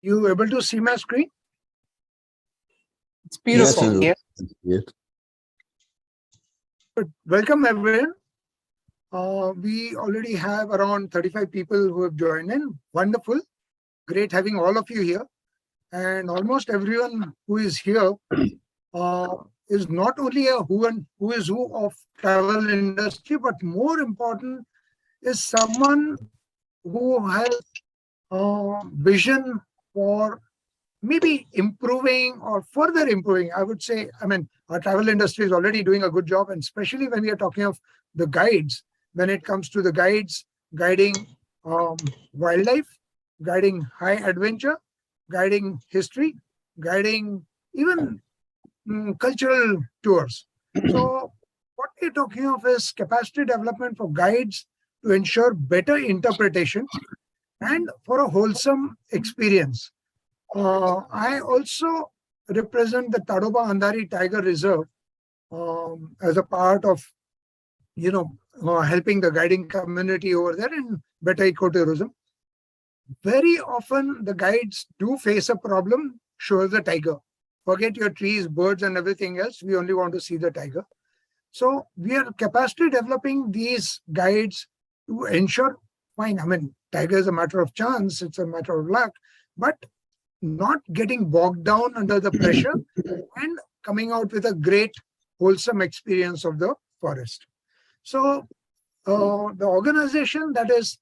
You able to see my screen? It's beautiful. Yes. Yes. Good. Welcome everyone. We already have around 35 people who have joined in. Wonderful. Great having all of you here. And almost everyone who is here is not only a who is who of travel industry, but more important is someone who has vision for maybe improving or further improving. I would say, our travel industry is already doing a good job, and especially when we are talking of the guides, when it comes to the guides guiding wildlife, guiding high adventure, guiding history, guiding even cultural tours. So what we're talking of is capacity development for guides to ensure better interpretation and for a wholesome experience. I also represent the Tadoba Andhari Tiger Reserve as a part of, helping the guiding community over there in better ecotourism. Very often the guides do face a problem, show us the tiger. Forget your trees, birds and everything else. We only want to see the tiger. So we are capacity developing these guides to ensure, fine, tiger is a matter of chance, it's a matter of luck, but not getting bogged down under the pressure and coming out with a great wholesome experience of the forest. So the organization that is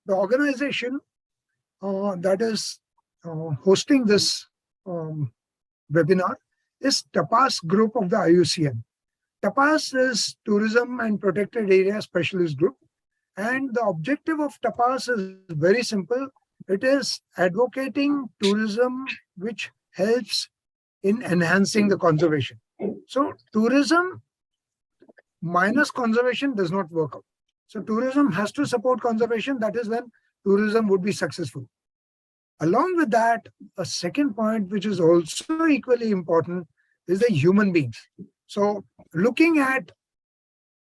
the organization that is hosting this webinar is TAPAS Group of the IUCN. TAPAS is Tourism and Protected Area Specialist Group. And the objective of TAPAS is very simple. It is advocating tourism which helps in enhancing the conservation. So tourism minus conservation does not work out. So tourism has to support conservation. That is when tourism would be successful. Along with that, a second point which is also equally important is the human beings. So looking at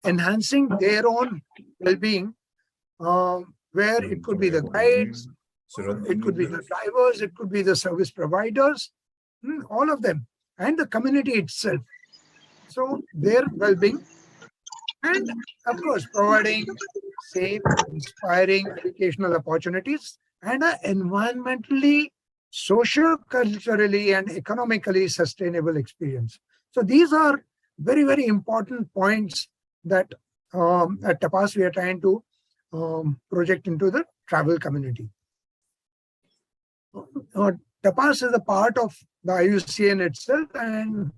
enhancing their own well-being, where it could be the guides, it could be the drivers, it could be the service providers, all of them, and the community itself. So their well-being, and of course, providing safe, inspiring educational opportunities and an environmentally, socio-culturally, and economically sustainable experience. So these are very, very important points that at TAPAS we are trying to project into the travel community. TAPAS is a part of the IUCN itself and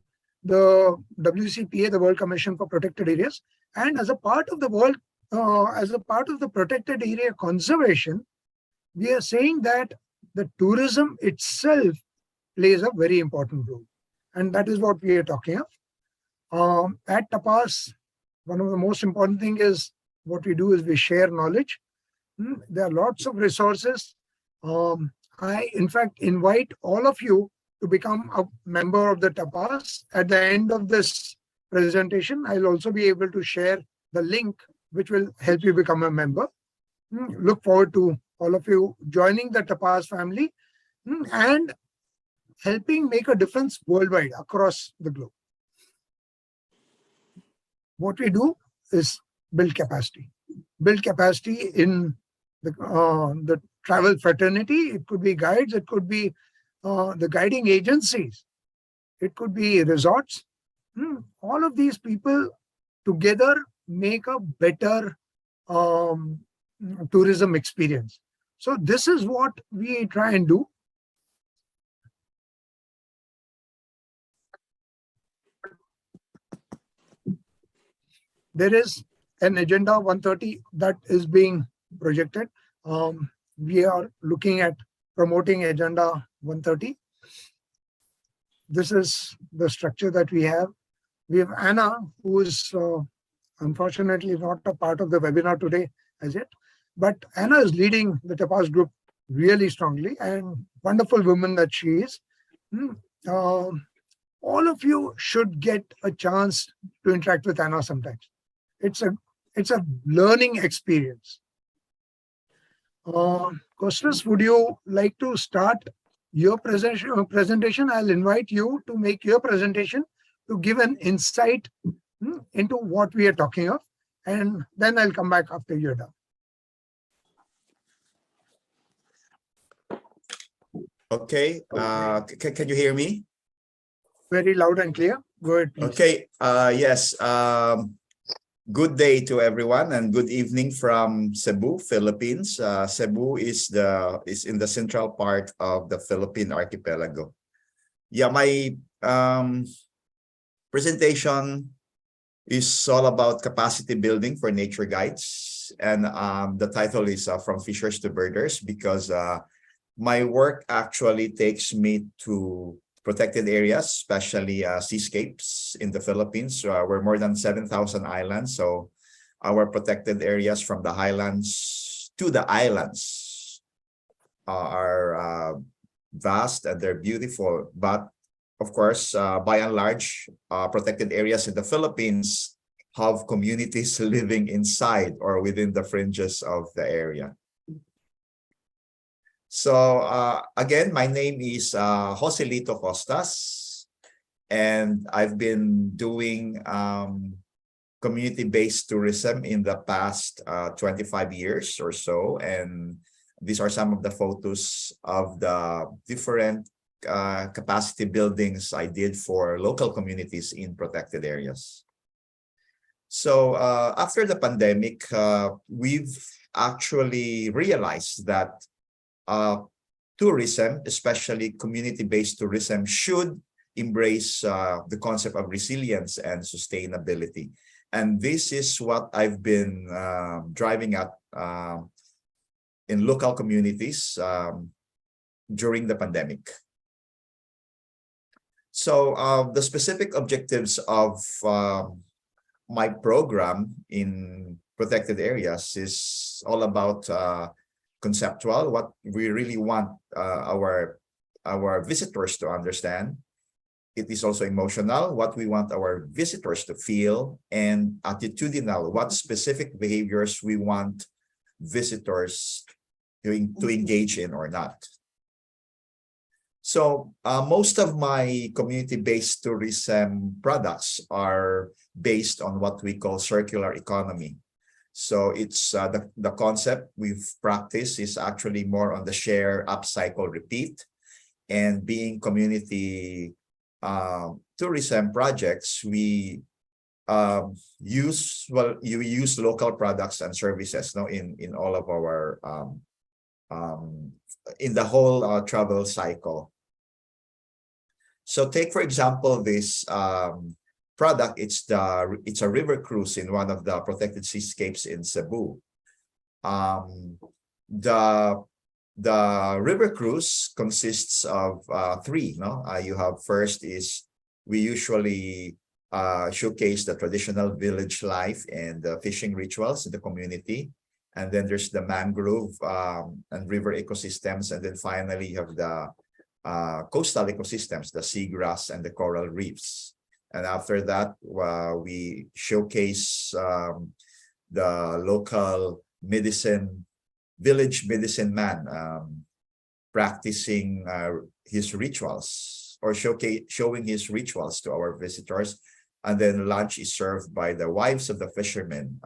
the WCPA, the World Commission for Protected Areas, and as a part of the protected area conservation, we are saying that the tourism itself plays a very important role, and that is what we are talking of. At TAPAS, one of the most important thing is what we do is we share knowledge. There are lots of resources. I, in fact, invite all of you to become a member of the TAPAS. At the end of this presentation, I'll also be able to share the link which will help you become a member. Look forward to all of you joining the TAPAS family and helping make a difference worldwide across the globe. What we do is build capacity. Build capacity in the travel fraternity. It could be guides, it could be the guiding agencies, it could be resorts. All of these people together make a better tourism experience. So this is what we try and do. There is an Agenda 130 that is being projected. We are looking at promoting Agenda 130. This is the structure that we have. We have Anna, who is unfortunately not a part of the webinar today as yet, but Anna is leading the TAPAS group really strongly, and wonderful woman that she is. all of you should get a chance to interact with Anna sometimes. It's a learning experience. Costas, would you like to start your presentation? I'll invite you to make your presentation to give an insight into what we are talking of, and then I'll come back after you're done. Okay, can you hear me? Very loud and clear. Go ahead, please. Okay, yes. Good day to everyone and good evening from Cebu, Philippines. Cebu is in the central part of the Philippine archipelago. Yeah, my presentation is all about capacity building for nature guides, and the title is From Fishers to Birders, because my work actually takes me to protected areas, especially seascapes in the Philippines. We're more than 7,000 islands, so our protected areas from the highlands to the islands are vast and they're beautiful. But of course, by and large, protected areas in the Philippines have communities living inside or within the fringes of the area. So again, my name is Joselito Costas, and I've been doing community-based tourism in the past 25 years or so. And these are some of the photos of the different capacity buildings I did for local communities in protected areas. So after the pandemic, we've actually realized that tourism, especially community-based tourism, should embrace the concept of resilience and sustainability. And this is what I've been driving at in local communities during the pandemic. So the specific objectives of my program in protected areas is all about conceptual, what we really want our visitors to understand. It is also emotional, what we want our visitors to feel, and attitudinal, what specific behaviors we want visitors to engage in or not. So most of my community-based tourism products are based on what we call circular economy. So it's the concept we've practiced is actually more on the share, upcycle, repeat. And being community tourism projects, we use local products and services in all of our in the whole travel cycle. So take, for example, this product. It's a river cruise in one of the protected seascapes in Cebu. The river cruise consists of three. You have first is we usually showcase the traditional village life and the fishing rituals in the community. And then there's the mangrove and river ecosystems. And then finally you have the coastal ecosystems, the seagrass and the coral reefs. And after that, we showcase the local village medicine man practicing his rituals or showing his rituals to our visitors. And then lunch is served by the wives of the fishermen,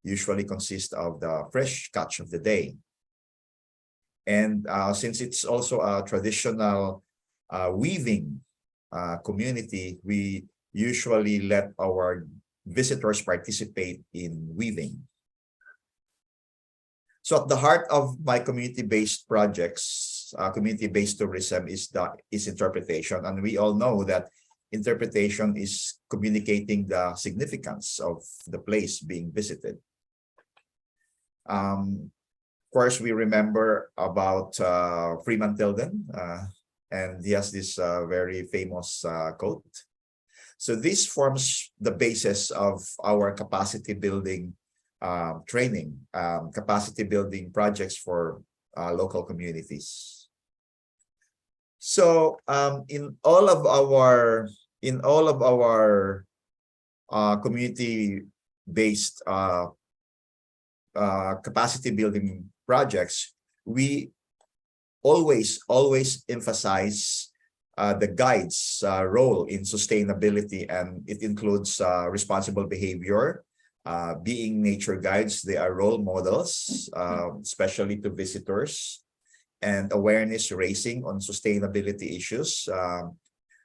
usually consist of the fresh catch of the day. And since it's also a traditional weaving community, we usually let our visitors participate in weaving. So at the heart of my community-based projects, community-based tourism is interpretation. And we all know that interpretation is communicating the significance of the place being visited. Of course, we remember about Freeman Tilden, and he has this very famous quote. So this forms the basis of our capacity building training, capacity building projects for local communities. So in all of our community-based capacity building projects, we always emphasize the guides' role in sustainability, and it includes responsible behavior. Being nature guides, they are role models, especially to visitors, and awareness raising on sustainability issues.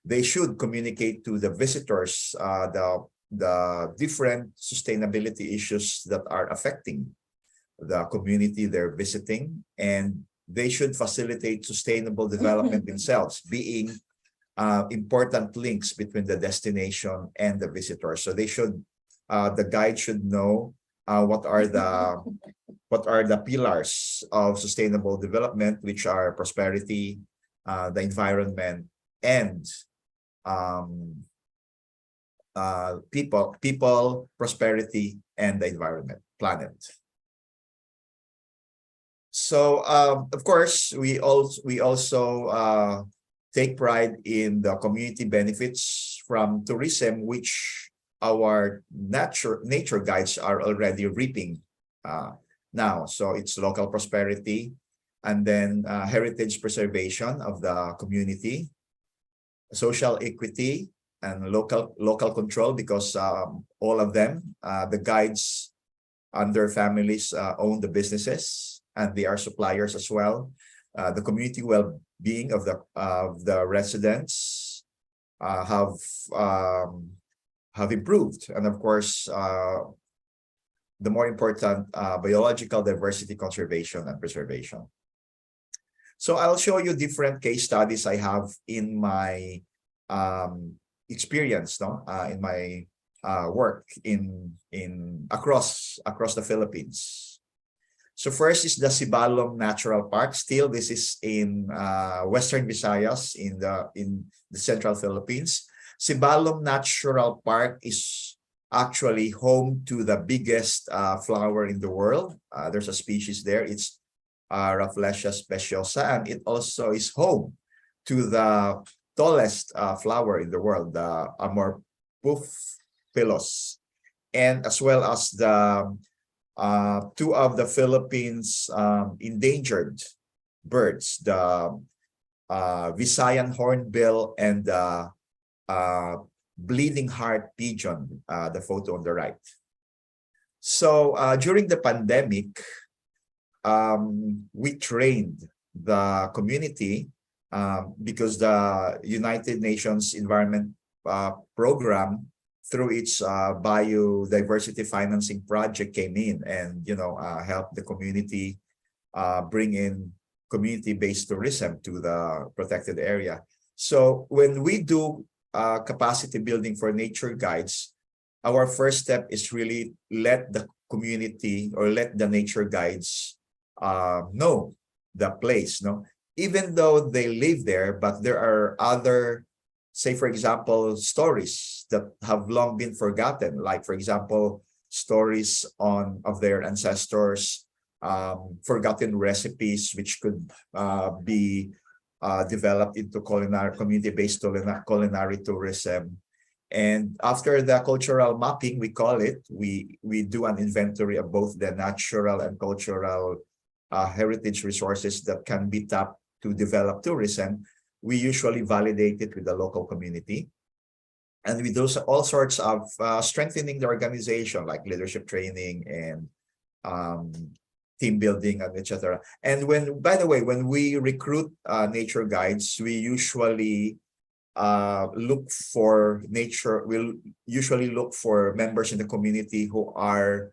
They should communicate to the visitors the different sustainability issues that are affecting the community they're visiting, and they should facilitate sustainable development themselves, being important links between the destination and the visitor. So they should, the guide should know what are the pillars of sustainable development, which are prosperity, the environment, and people, prosperity, and the environment, planet. So of course, we also take pride in the community benefits from tourism, which our nature guides are already reaping now. So it's local prosperity, and then heritage preservation of the community, social equity, and local control, because all of them, the guides and their families own the businesses, and they are suppliers as well. The community well-being of the residents have improved, and of course, the more important, biological diversity conservation and preservation. So I'll show you different case studies I have in my experience, in my work across the Philippines. So first is the Sibalom Natural Park. Still, this is in Western Visayas, in the central Philippines. Sibalom Natural Park is actually home to the biggest flower in the world. There's a species there. It's Rafflesia speciosa, and it also is home to the tallest flower in the world, the Amorphophilus, and as well as the two of the Philippines endangered birds, the Visayan hornbill and the bleeding heart pigeon, the photo on the right. So during the pandemic, we trained the community because the United Nations Environment Program, through its biodiversity financing project, came in and helped the community bring in community-based tourism to the protected area. So when we do capacity building for nature guides, our first step is really let the community or let the nature guides know the place. Even though they live there, but there are other, say for example, stories that have long been forgotten, like for example, stories of their ancestors, forgotten recipes which could be developed into community-based culinary tourism. And after the cultural mapping, we call it, we do an inventory of both the natural and cultural heritage resources that can be tapped to develop tourism. We usually validate it with the local community. And we do all sorts of strengthening the organization, like leadership training and team building, and etc. And by the way, when we recruit nature guides, we usually look for members in the community who are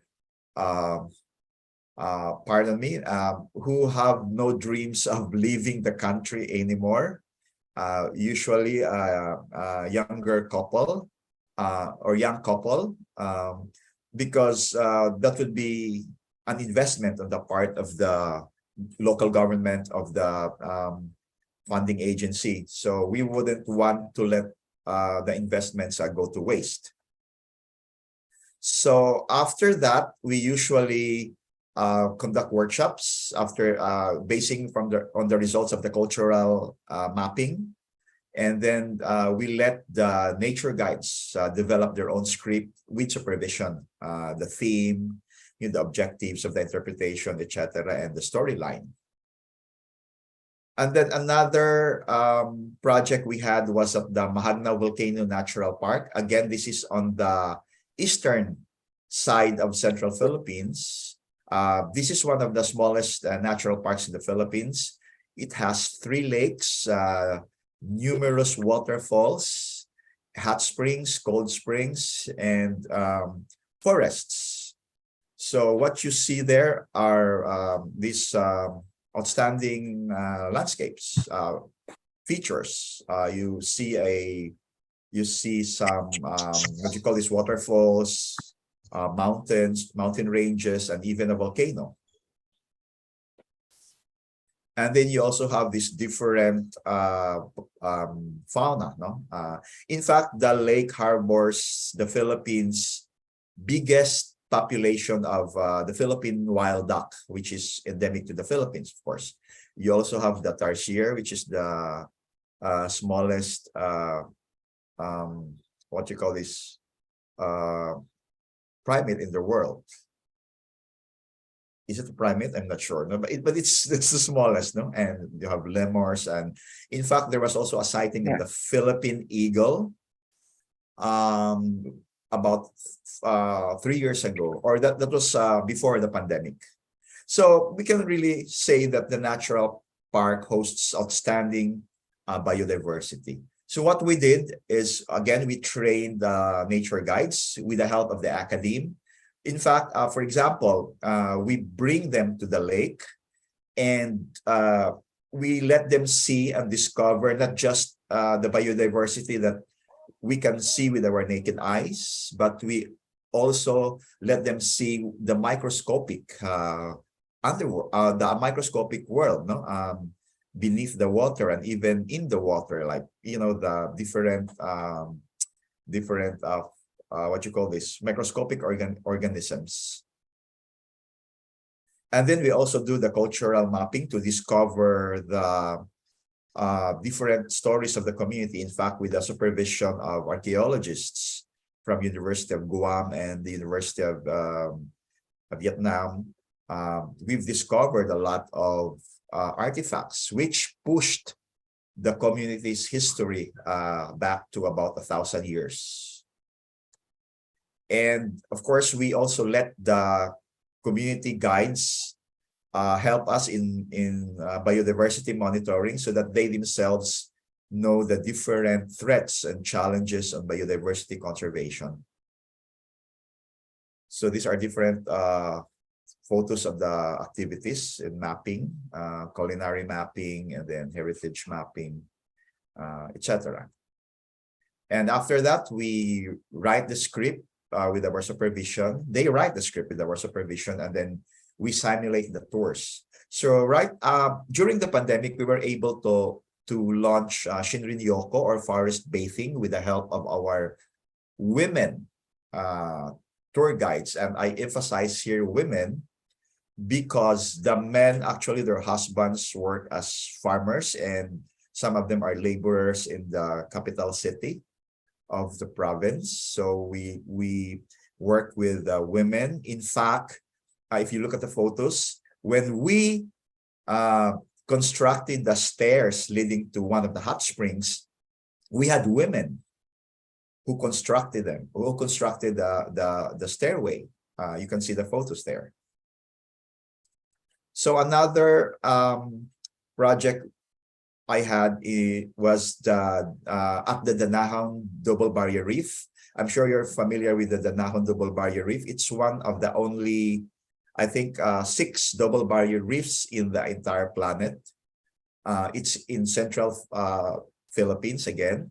who have no dreams of leaving the country anymore. Usually a younger couple or young couple, because that would be an investment on the part of the local government, of the funding agency. So we wouldn't want to let the investments go to waste. So after that, we usually conduct workshops after basing on the results of the cultural mapping. And then we let the nature guides develop their own script with supervision, the theme, the objectives of the interpretation, etc., and the storyline. And then another project we had was at the Mahagna Volcano Natural Park. Again, this is on the eastern side of Central Philippines. This is one of the smallest natural parks in the Philippines. It has 3 lakes, numerous waterfalls, hot springs, cold springs, and forests. So what you see there are these outstanding landscapes, features. You see some what you call these waterfalls, mountains, mountain ranges, and even a volcano. And then you also have this different fauna. No, in fact, the lake harbors the Philippines' biggest population of the Philippine wild duck, which is endemic to the Philippines, of course. You also have the tarsier, which is the smallest, what you call this, primate in the world. Is it a primate? I'm not sure. No, but it's the smallest, no? And you have lemurs, and in fact, there was also a sighting of the Philippine eagle about 3 years ago, or that was before the pandemic. So we can really say that the natural park hosts outstanding biodiversity. So what we did is, again, we trained nature guides with the help of the academe. In fact, for example, we bring them to the lake, and we let them see and discover not just the biodiversity that we can see with our naked eyes, but we also let them see the microscopic underworld, the microscopic world, no, beneath the water and even in the water, like the different what you call this, microscopic organisms. And then we also do the cultural mapping to discover the different stories of the community. In fact, with the supervision of archaeologists from University of Guam and the University of Vietnam, we've discovered a lot of artifacts which pushed the community's history back to about 1,000 years. And of course, we also let the community guides help us in biodiversity monitoring, so that they themselves know the different threats and challenges on biodiversity conservation. So these are different photos of the activities in mapping, culinary mapping, and then heritage mapping, etc. And after that, we write the script with our supervision. They write the script with our supervision, and then we simulate the tours. So during the pandemic, we were able to launch Shinrin Yoko, or forest bathing, with the help of our women tour guides. And I emphasize here women, because the men, actually their husbands work as farmers, and some of them are laborers in the capital city of the province. So we work with women. In fact, if you look at the photos, when we constructed the stairs leading to one of the hot springs, we had women who constructed them, who constructed the stairway. You can see the photos there. So another project I had was at the Danahon Double Barrier Reef. I'm sure you're familiar with the Danahon Double Barrier Reef. It's one of the only, I think, 6 double barrier reefs in the entire planet. It's in central Philippines again.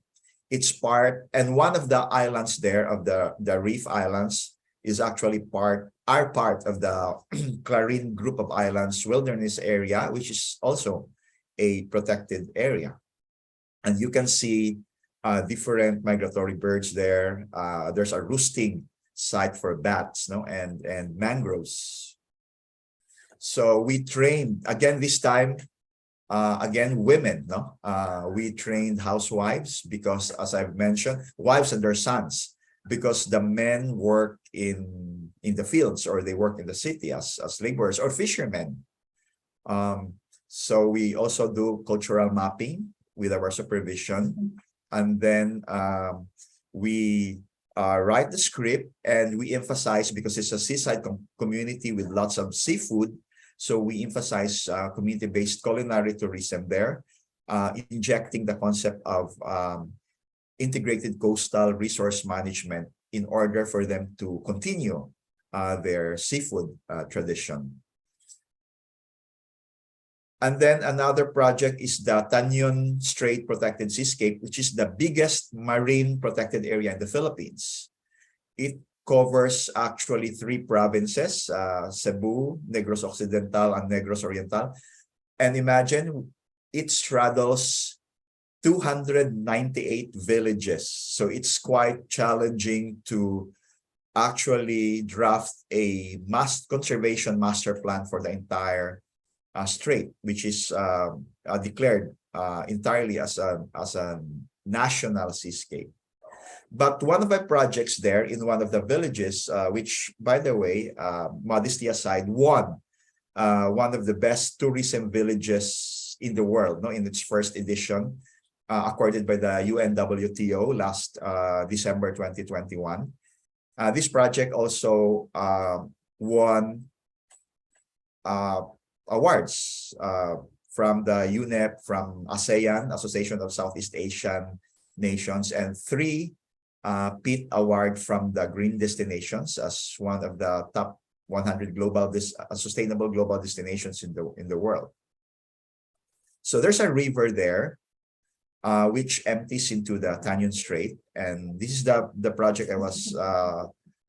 It's part, and one of the islands there, of the reef islands, is actually part of the Clarin group of islands wilderness area, which is also a protected area. And you can see different migratory birds there. There's a roosting site for bats, no, and mangroves. So we trained again this time, again women. No, we trained housewives because, as I've mentioned, wives and their sons, because the men work in the fields, or they work in the city as laborers or fishermen. So we also do cultural mapping with our supervision, and then we write the script, and we emphasize, because it's a seaside community with lots of seafood, so we emphasize community-based culinary tourism there, injecting the concept of integrated coastal resource management in order for them to continue their seafood tradition. And then another project is the Tanyon Strait Protected Seascape, which is the biggest marine protected area in the Philippines. It covers actually 3 provinces, Cebu, Negros Occidental, and Negros Oriental. And imagine, it straddles 298 villages. So it's quite challenging to actually draft a conservation master plan for the entire strait, which is declared entirely as a national seascape. But one of my projects there in one of the villages, which, by the way, modesty aside, won one of the best tourism villages in the world, no, in its first edition, accorded by the UNWTO last December 2021. This project also won awards from the UNEP, from ASEAN, Association of Southeast Asian Nations, and 3 PEAT award from the Green Destinations as one of the top 100 sustainable global destinations in the world. So there's a river there, which empties into the Tanyon Strait, and this is the project I was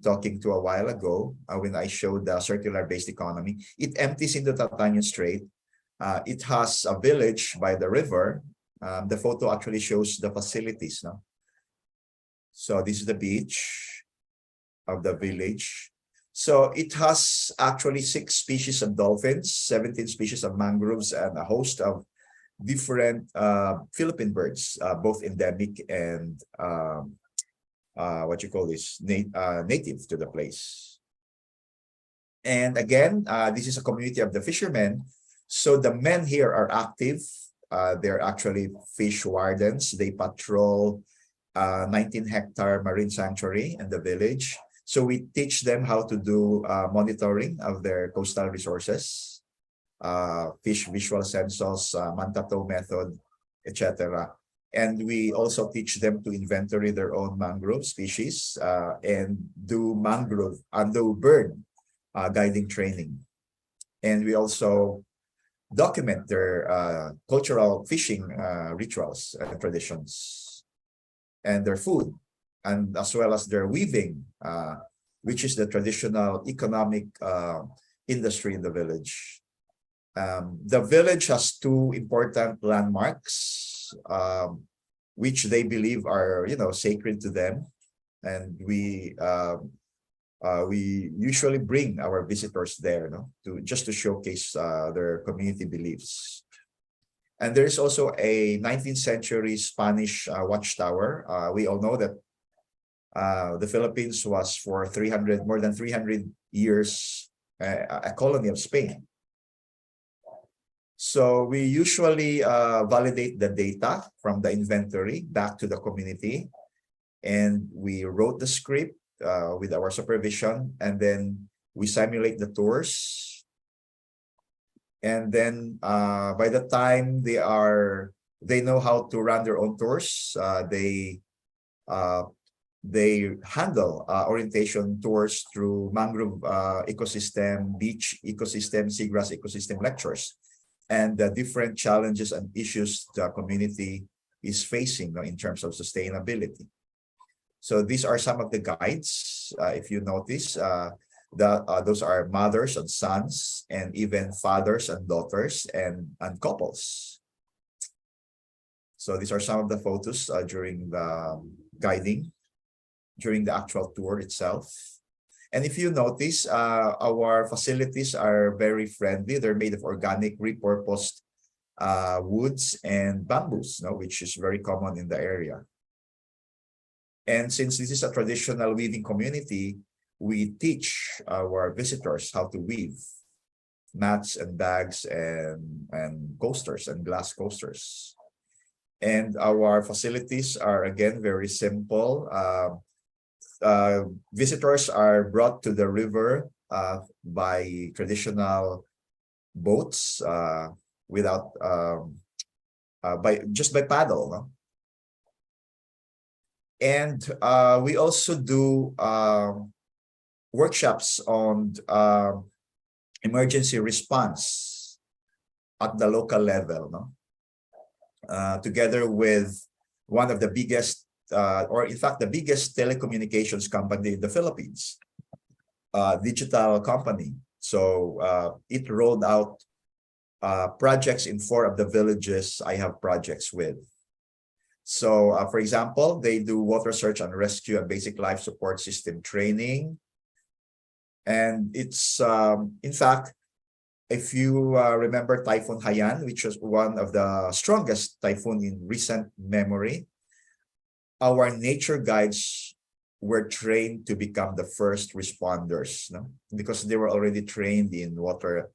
talking to a while ago when I showed the circular-based economy. It empties into the Tanyon Strait. It has a village by the river. The photo actually shows the facilities. No? So this is the beach of the village. So it has actually 6 species of dolphins, 17 species of mangroves, and a host of different Philippine birds, both endemic and native to the place. And again, this is a community of the fishermen. So the men here are active. They're actually fish wardens. They patrol 19-hectare marine sanctuary in the village. So we teach them how to do monitoring of their coastal resources, fish visual sensors, manta-tow method, etc. And we also teach them to inventory their own mangrove species and do bird guiding training. And we also document their cultural fishing rituals and traditions, and their food, and as well as their weaving, which is the traditional economic industry in the village. The village has 2 important landmarks, which they believe are, sacred to them, and we usually bring our visitors there, to showcase their community beliefs. And there is also a 19th century Spanish watchtower. We all know that the Philippines was for more than 300 years a colony of Spain. So we usually validate the data from the inventory back to the community, and we wrote the script with our supervision, and then we simulate the tours. And then by the time they know how to run their own tours, they handle orientation tours through mangrove ecosystem, beach ecosystem, seagrass ecosystem lectures, and the different challenges and issues the community is facing in terms of sustainability. So these are some of the guides. If you notice, those are mothers and sons, and even fathers and daughters, and couples. So these are some of the photos during the guiding, during the actual tour itself. And if you notice, our facilities are very friendly. They're made of organic, repurposed woods and bamboos, which is very common in the area. And since this is a traditional weaving community, we teach our visitors how to weave mats and bags and coasters and glass coasters. And our facilities are, again, very simple. Visitors are brought to the river by traditional boats without just by paddle, no? And we also do workshops on emergency response at the local level, no? Together with one of the biggest, or in fact, the biggest telecommunications company in the Philippines, digital company. So it rolled out projects in 4 of the villages I have projects with. So, for example, they do water search and rescue and basic life support system training. And it's, in fact, if you remember Typhoon Haiyan, which was one of the strongest typhoon in recent memory, our nature guides were trained to become the first responders, no? Because they were already trained in water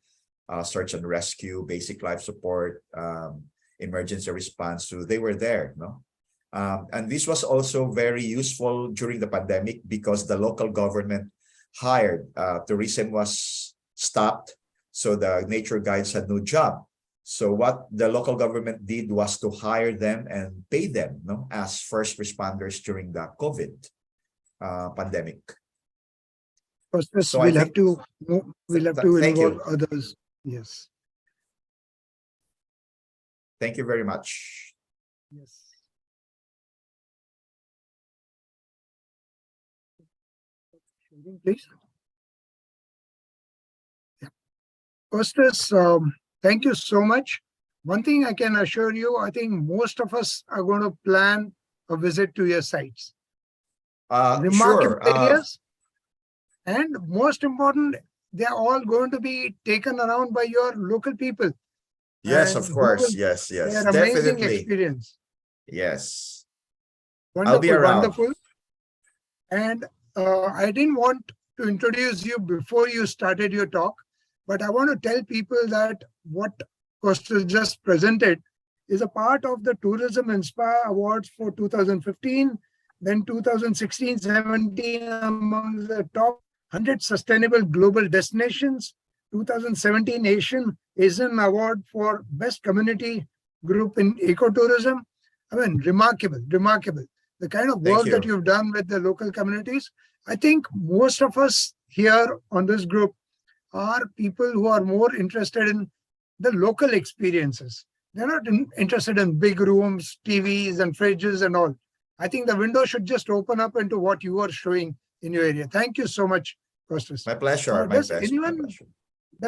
search and rescue, basic life support, emergency response. So they were there, no? And this was also very useful during the pandemic because the local government hired, tourism was stopped, so the nature guides had no job. So what the local government did was to hire them and pay them, no, as first responders during the COVID pandemic. So we'll have to Thank involve you. others. Yes. Thank you very much. Yes. Please. Yeah. Costas, thank you so much. One thing I can assure you, I think most of us are going to plan a visit to your sites. Remarkable Sure. areas. And most important, they're all going to be taken around by your local people. Yes, And of who course. will Yes, share yes, amazing definitely. experience. Yes. Wonderful, I'll be around. wonderful. And I didn't want to introduce you before you started your talk, but I want to tell people that what Costas just presented is a part of the Tourism Inspire Awards for 2015, then 2016-17 among the top 100 sustainable global destinations, 2017 Asian Award for Best Community Group in Ecotourism. I mean, remarkable, remarkable. The kind of work that you've done with the local communities. I think most of us here on this group are people who are more interested in the local experiences. They're not interested in big rooms, TVs and fridges and all. I think the window should just open up into what you are showing in your area. Thank you so much, Costas. My pleasure. Does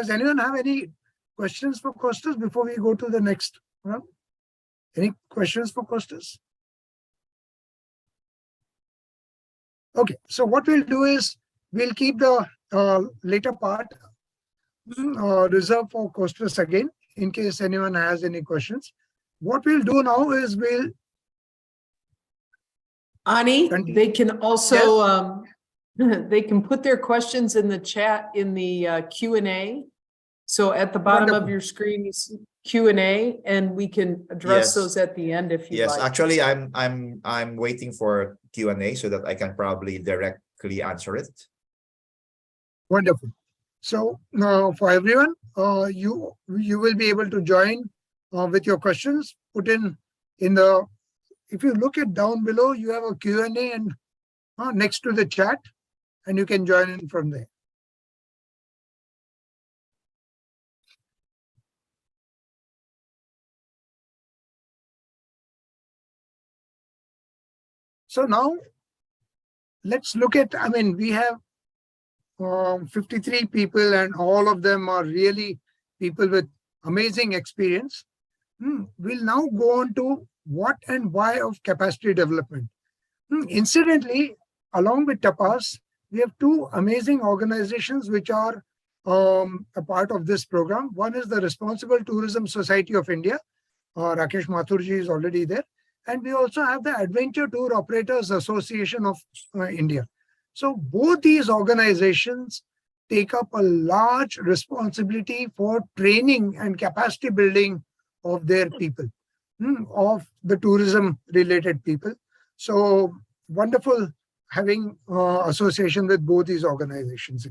anyone have any questions for Costas before we go to the next round? Any questions for Costas? Okay, so what we'll do is we'll keep the later part reserved for Costas again, in case anyone has any questions. What we'll do now is we'll... Ani, Continue. they can also, they can put their questions in the chat in the Q&A. So at the bottom Wonderful. of your screen, you see Q&A, and we can address those at the end if you like. Yes, actually, I'm waiting for Q&A so that I can probably directly answer it. Wonderful. So now for everyone, you will be able to join with your questions. Put in the, if you look at down below, you have a Q&A and next to the chat, and you can join in from there. So now let's look at, I mean, we have 53 people and all of them are really people with amazing experience. We'll now go on to what and why of capacity development. Incidentally, along with TAPAS, we have two amazing organizations which are a part of this program. One is the Responsible Tourism Society of India. Rakesh Mathurji is already there. And we also have the Adventure Tour Operators Association of India. So both these organizations take up a large responsibility for training and capacity building of their people, of the tourism related people. So wonderful having association with both these organizations.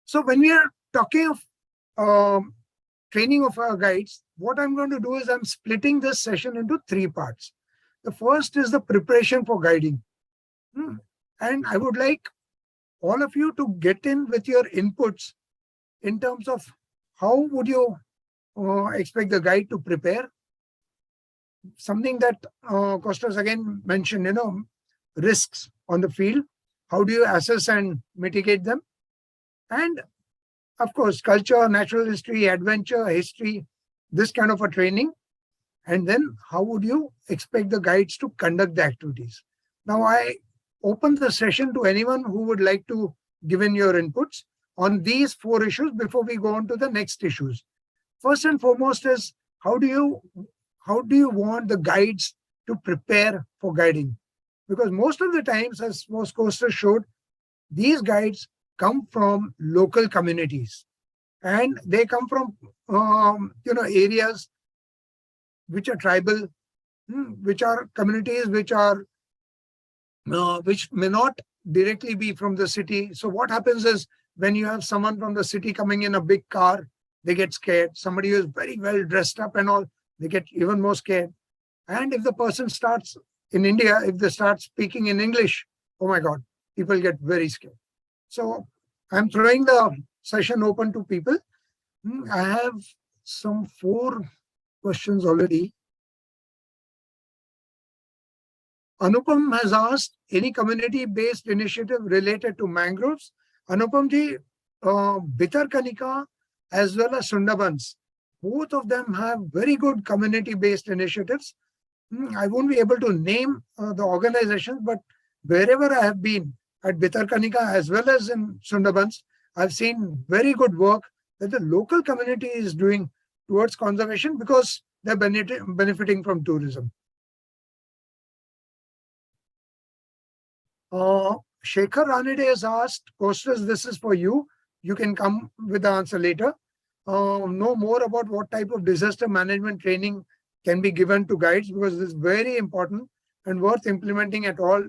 So when we are talking of training of our guides, what I'm going to do is I'm splitting this session into three parts. The first is the preparation for guiding. And I would like all of you to get in with your inputs in terms of how would you expect the guide to prepare. Something that Kostas again mentioned, risks on the field. How do you assess and mitigate them? And of course, culture, natural history, adventure, history, this kind of a training. And then how would you expect the guides to conduct the activities? Now, I open the session to anyone who would like to give in your inputs on these four issues before we go on to the next issues. First and foremost is how do you want the guides to prepare for guiding? Because most of the times, as most Kostas showed, these guides come from local communities, and they come from areas which are tribal, which are communities which may not directly be from the city. So what happens is when you have someone from the city coming in a big car, they get scared. Somebody who is very well dressed up and all, they get even more scared. And if the person starts in India, if they start speaking in English, oh my God, people get very scared. So I'm throwing the session open to people. I have some 4 questions already. Anupam has asked, any community-based initiative related to mangroves? Anupam ji, Bhitarkanika as well as Sundarbans, both of them have very good community-based initiatives. I won't be able to name the organizations, but wherever I have been, at Bhitarkanika as well as in Sundarbans, I've seen very good work that the local community is doing towards conservation because they're benefiting from tourism. Shekhar Ranade has asked, Kostas, this is for you. You can come with the answer later. Know more about what type of disaster management training can be given to guides, because this is very important and worth implementing at all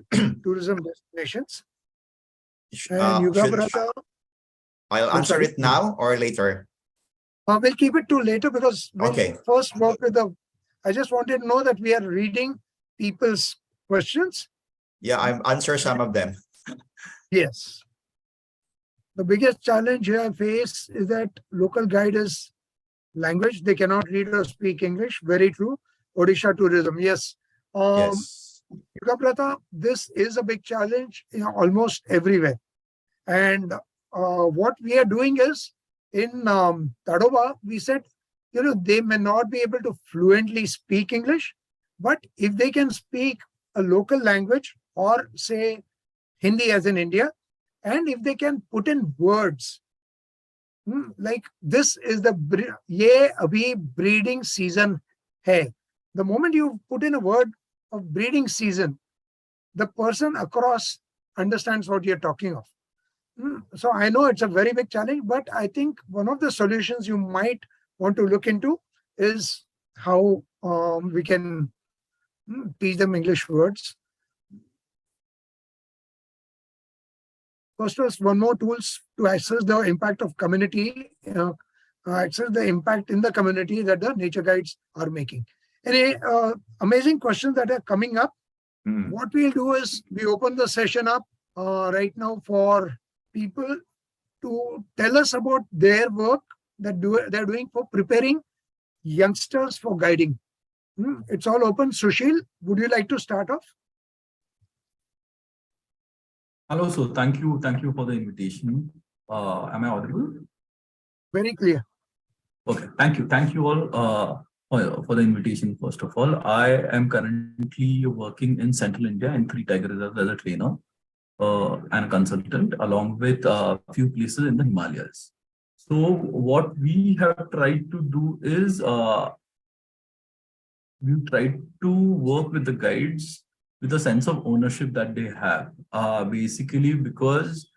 tourism destinations. And I'll answer it now or later. We'll keep it to later because we'll Okay. first work with I just wanted to know that we are reading people's questions. Yeah, I've answered some of them. Yes. The biggest challenge here I face is that local guide is language. They cannot read or speak English. Very true. Odisha tourism. Yes. Yes. Yugaprata, this is a big challenge almost everywhere. And what we are doing is in Tadoba, we said, they may not be able to fluently speak English, but if they can speak a local language or say Hindi as in India, and if they can put in words, like this is the ye abhi breeding season hai. The moment you put in a word of breeding season, the person across understands what you're talking of. So I know it's a very big challenge, but I think one of the solutions you might want to look into is how we can teach them English words. First, one more tools to assess the impact of community, assess the impact in the community that the nature guides are making. Any amazing questions that are coming up. What we'll do is we open the session up right now for people to tell us about their work that they're doing for preparing youngsters for guiding. It's all open. Sushil, would you like to start off? Hello, so thank you for the invitation. Am I audible? Very clear. Okay, thank you all for the invitation. First of all, I am currently working in Central India in 3 tiger reserves as a trainer. and a consultant, along with a few places in the Himalayas. So what we have tried to do is we tried to work with the guides with a sense of ownership that they have. Basically, because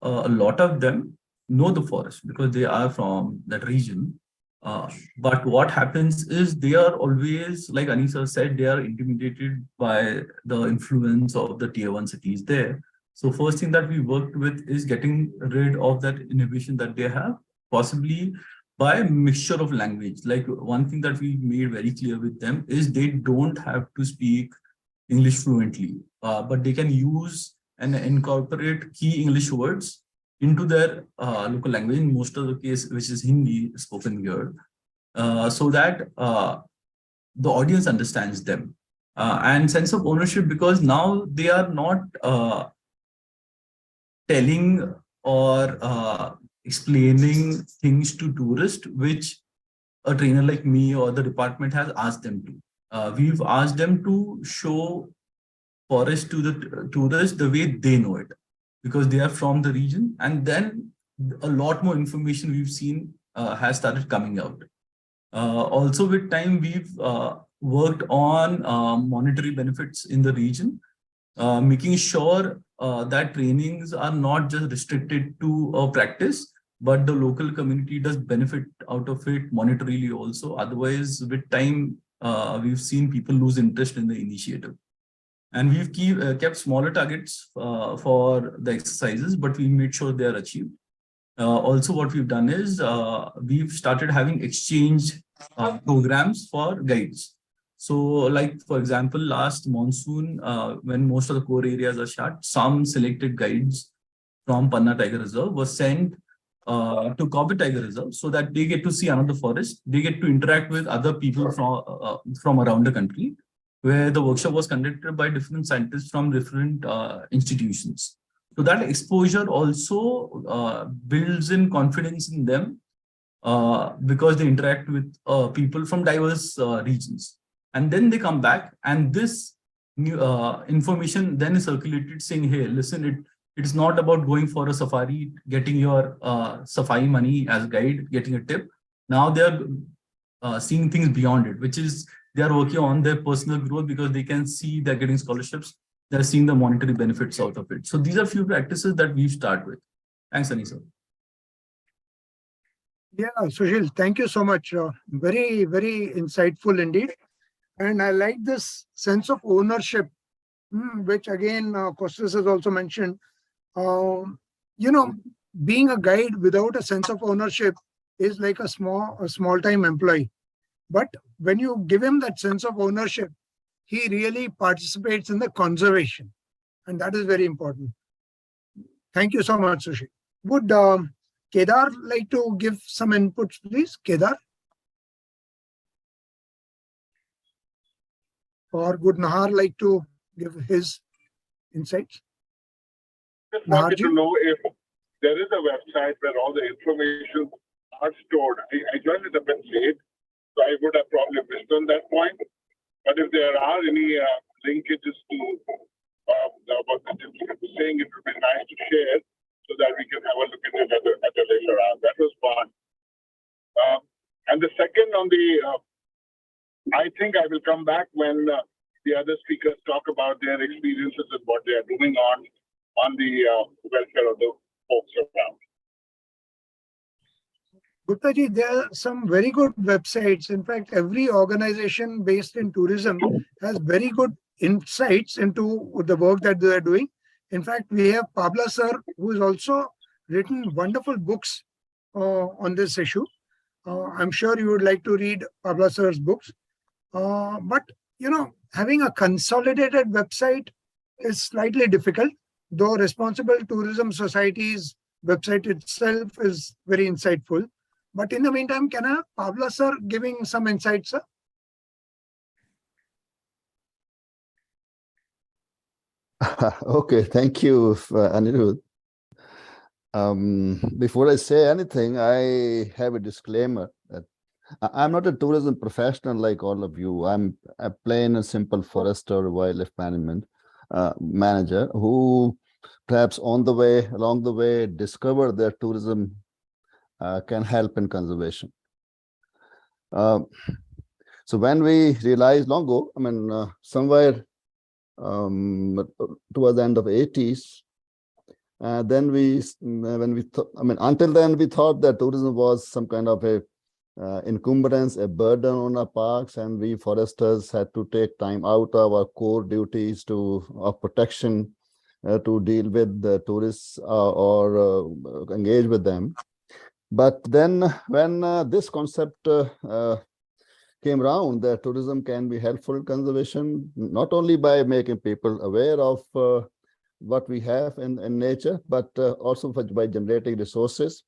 a lot of them know the forest because they are from that region. But what happens is they are always, like Anisa said, they are intimidated by the influence of the tier one cities there. So first thing that we worked with is getting rid of that inhibition that they have, possibly by a mixture of language. Like one thing that we made very clear with them is they don't have to speak English fluently, but they can use and incorporate key English words into their local language, in most of the case, which is Hindi spoken here, so that the audience understands them. And sense of ownership, because now they are not telling or explaining things to tourists, which a trainer like me or the department has asked them to. We've asked them to show forest to the tourists the way they know it, because they are from the region. And then a lot more information we've seen has started coming out. Also with time, we've worked on monetary benefits in the region, making sure that trainings are not just restricted to a practice, but the local community does benefit out of it monetarily also. Otherwise, with time, we've seen people lose interest in the initiative. And we've kept smaller targets for the exercises, but we made sure they are achieved. Also, what we've done is we've started having exchange programs for guides. So like, for example, last monsoon, when most of the core areas are shut, some selected guides from Panna Tiger Reserve were sent to Corbett Tiger Reserve so that they get to see another forest. They get to interact with other people from around the country, where the workshop was conducted by different scientists from different institutions. So that exposure also builds in confidence in them because they interact with people from diverse regions. And then they come back, and this new information then is circulated saying, hey, listen, it's not about going for a safari, getting your safari money as a guide, getting a tip. Now they are seeing things beyond it, which is they are working on their personal growth because they can see they're getting scholarships. They're seeing the monetary benefits out of it. So these are few practices that we start with. Thanks, Anisa. Yeah, Sushil, thank you so much. Very, very insightful indeed. And I like this sense of ownership, which again, Kostas has also mentioned. Being a guide without a sense of ownership is like a small-time employee. But when you give him that sense of ownership, he really participates in the conservation. And that is very important. Thank you so much, Sushil. Would Kedar like to give some inputs, please? Kedar? Or would Nahar like to give his insights? Just wanted to know if there is a website where all the information are stored. I joined it a bit late, so I would have probably missed on that point. But if there are any linkages to what the gentleman was saying, it would be nice to share so that we can have a look at it at a later on. That was one. And the second on the, I think I will come back when the other speakers talk about their experiences and what they are doing on the welfare of the folks around. Guptaji, there are some very good websites. In fact, every organization based in tourism has very good insights into the work that they are doing. In fact, we have Pabla sir, who has also written wonderful books on this issue. I'm sure you would like to read Pabla sir's books. But, having a consolidated website is slightly difficult, though Responsible Tourism Society's website itself is very insightful. But in the meantime, can I have Pabla sir giving some insights, sir? Okay, thank you, Anirudh. Before I say anything, I have a disclaimer that I'm not a tourism professional like all of you. I'm a plain and simple forester, wildlife management manager who perhaps along the way, discover that tourism can help in conservation. So when we realized long ago, somewhere towards the end of 80s, then until then we thought that tourism was some kind of a encumbrance, a burden on our parks, and we foresters had to take time out of our core duties of protection to deal with the tourists or engage with them. But then when this concept came around, that tourism can be helpful in conservation, not only by making people aware of what we have in nature, but also by generating resources,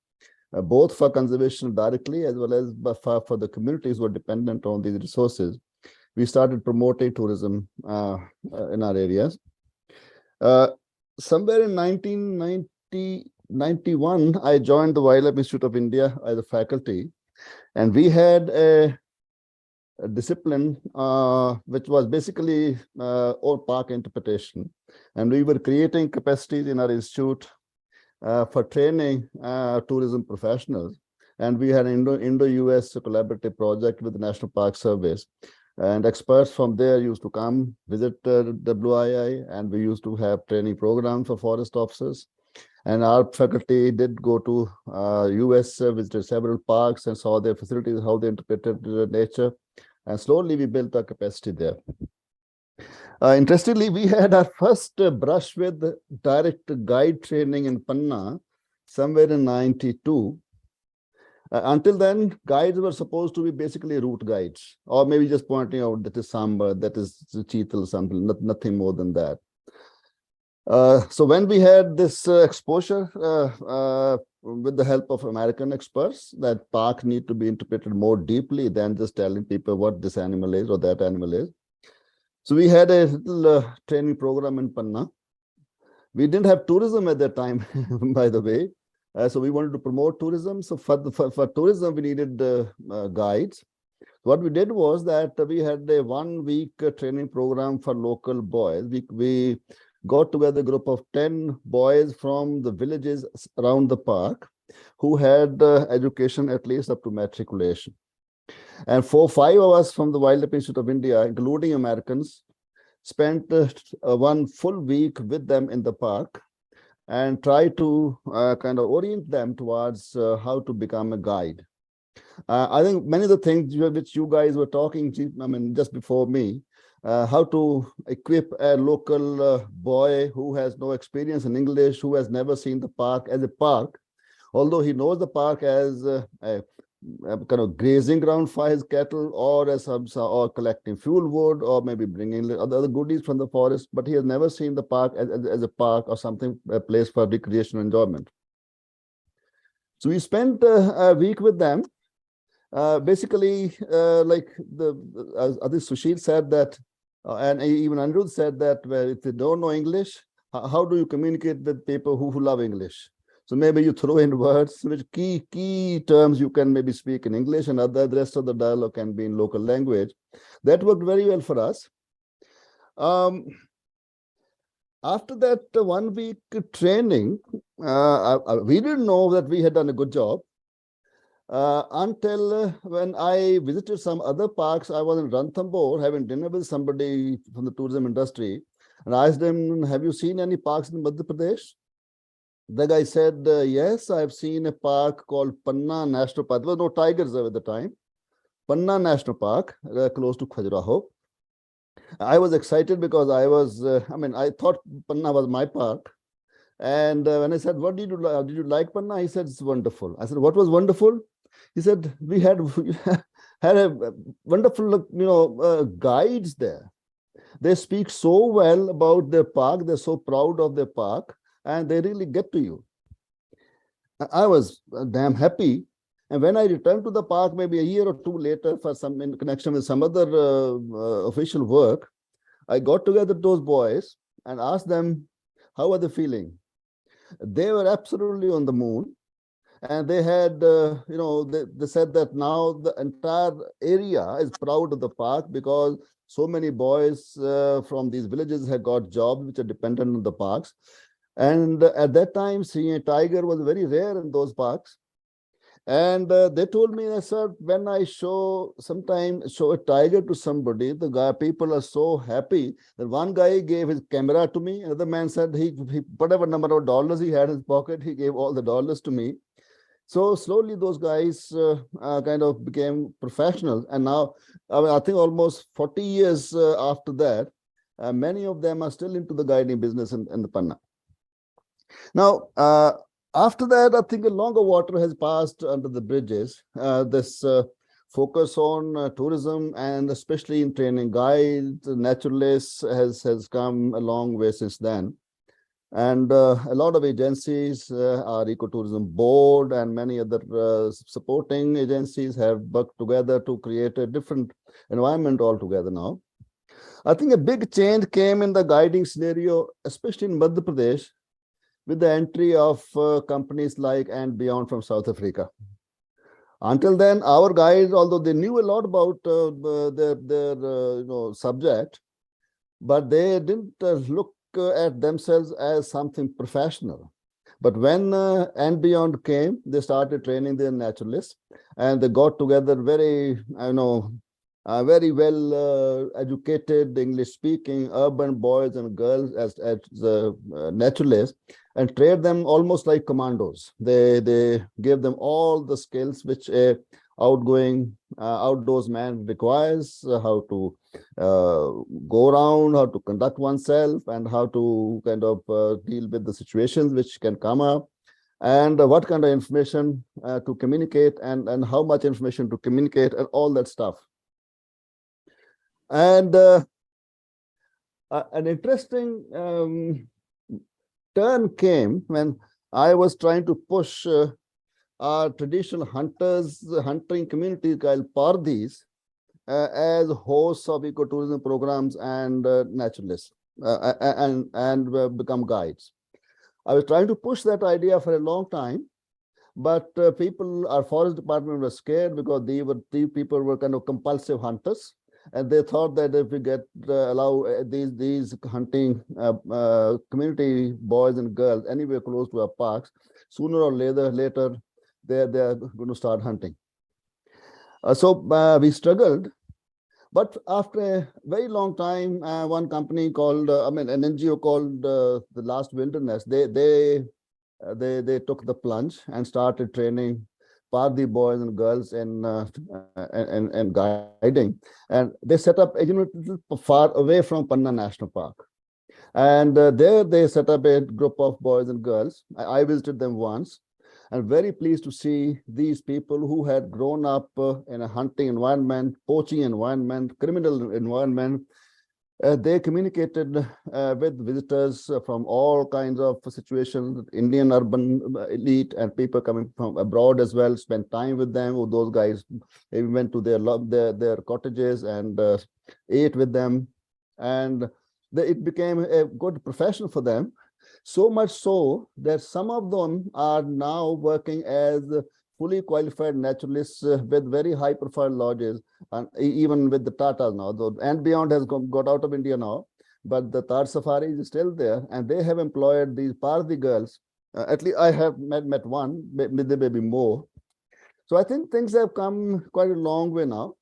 both for conservation directly as well as for the communities who are dependent on these resources. We started promoting tourism in our areas. Somewhere in 1991, I joined the Wildlife Institute of India as a faculty, and we had a discipline which was basically all park interpretation, and we were creating capacities in our institute for training tourism professionals. And we had an Indo-US collaborative project with the National Park Service, and experts from there used to come visit WII, and we used to have training programs for forest officers. And our faculty did go to US, visited several parks and saw their facilities, how they interpreted nature. And slowly we built our capacity there. Interestingly, we had our first brush with direct guide training in Panna somewhere in 92. Until then, guides were supposed to be basically route guides, or maybe just pointing out that is Samba, that is Cheetal, something, nothing more than that. So when we had this exposure with the help of American experts, that park need to be interpreted more deeply than just telling people what this animal is or that animal is. So we had a little training program in Panna. We didn't have tourism at that time, by the way. So we wanted to promote tourism. So for tourism, we needed guides. What we did was that we had a 1-week training program for local boys. We got together a group of 10 boys from the villages around the park who had education at least up to matriculation. And 5 of us from the Wildlife Institute of India, including Americans, spent 1 full week with them in the park and try to kind of orient them towards how to become a guide. I think many of the things which you guys were talking, just before me, how to equip a local boy who has no experience in English, who has never seen the park as a park, although he knows the park as a kind of grazing ground for his cattle, or as or collecting fuel wood, or maybe bringing other goodies from the forest, but he has never seen the park as a park or something, a place for recreation enjoyment. So we spent a week with them. Basically, like I think Sushil said that, and even Anirudh said that, well, if they don't know English, how do you communicate with people who love English? So maybe you throw in words, which key terms you can maybe speak in English, and the rest of the dialogue can be in local language. That worked very well for us. After that 1 week training, we didn't know that we had done a good job. Until when I visited some other parks. I was in Ranthambore having dinner with somebody from the tourism industry, and I asked him, have you seen any parks in Madhya Pradesh? The guy said, yes, I've seen a park called Panna National Park. There were no tigers there at the time. Panna National Park, close to Khajuraho. I was excited because I thought Panna was my park. And when I said, what did you like? Did you like Panna? He said, it's wonderful. I said, what was wonderful? He said, we had a wonderful, guides there. They speak so well about their park. They're so proud of their park, and they really get to you. I was damn happy. And when I returned to the park, maybe a year or 2 later, in connection with some other official work, I got together those boys and asked them, how are they feeling? They were absolutely on the moon. And they had, they said that now the entire area is proud of the park because so many boys from these villages have got jobs which are dependent on the parks. And at that time, seeing a tiger was very rare in those parks. And they told me, sir, when I show a tiger to somebody, people are so happy that one guy gave his camera to me. Another man said he whatever number of dollars he had in his pocket, he gave all the dollars to me. So slowly those guys kind of became professional. And now, I think almost 40 years after that, many of them are still into the guiding business in the Panna. Now, after that, I think a longer water has passed under the bridges. This focus on tourism and especially in training guides, naturalists has come a long way since then. And a lot of agencies, our Ecotourism Board and many other supporting agencies have worked together to create a different environment altogether now. I think a big change came in the guiding scenario, especially in Madhya Pradesh, with the entry of companies like And Beyond from South Africa. Until then, our guides, although they knew a lot about their subject, but they didn't look at themselves as something professional. But when And Beyond came, they started training their naturalists, and they got together very well educated English-speaking urban boys and girls as naturalists, and trained them almost like commandos. They gave them all the skills which a outdoors man requires, how to go around, how to conduct oneself, and how to kind of deal with the situations which can come up, and what kind of information to communicate, and how much information to communicate, and all that stuff. And an interesting turn came when I was trying to push our traditional hunting community called Pardis as hosts of ecotourism programs and naturalists and become guides. I was trying to push that idea for a long time, but our forest department was scared because these people were kind of compulsive hunters. And they thought that if we allow these hunting community boys and girls anywhere close to our parks, sooner or later they're going to start hunting. So we struggled, but after a very long time, one company called, an NGO called the Last Wilderness, they took the plunge and started training Pardi boys and girls and guiding, and they set up a unit far away from Panna National Park, and there they set up a group of boys and girls. I visited them once, and very pleased to see these people who had grown up in a hunting environment, poaching environment, criminal environment. They communicated with visitors from all kinds of situations, Indian urban elite and people coming from abroad as well, spent time with them. Those guys, they went to their cottages and ate with them. And it became a good profession for them. So much so that some of them are now working as fully qualified naturalists with very high profile lodges, and even with the Tatas now, though And Beyond has got out of India now, but the Tar Safari is still there, and they have employed these Pardi girls. At least I have met one, there may be more. So I think things have come quite a long way now.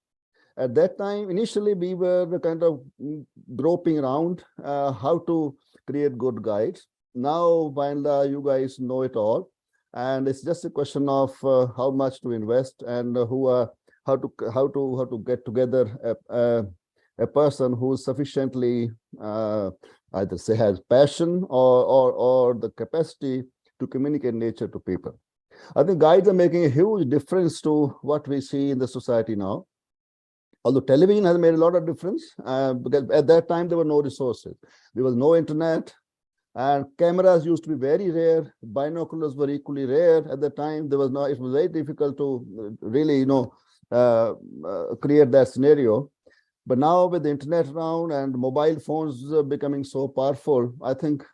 At that time, initially we were kind of groping around how to create good guides. Now, while you guys know it all, and it's just a question of how much to invest and how to get together a person who sufficiently either say has passion or the capacity to communicate nature to people. I think guides are making a huge difference to what we see in the society now. Although television has made a lot of difference, because at that time there were no resources. There was no internet. And cameras used to be very rare. Binoculars were equally rare at the time. It was very difficult to really, create that scenario. But now with the internet around and mobile phones becoming so powerful, I think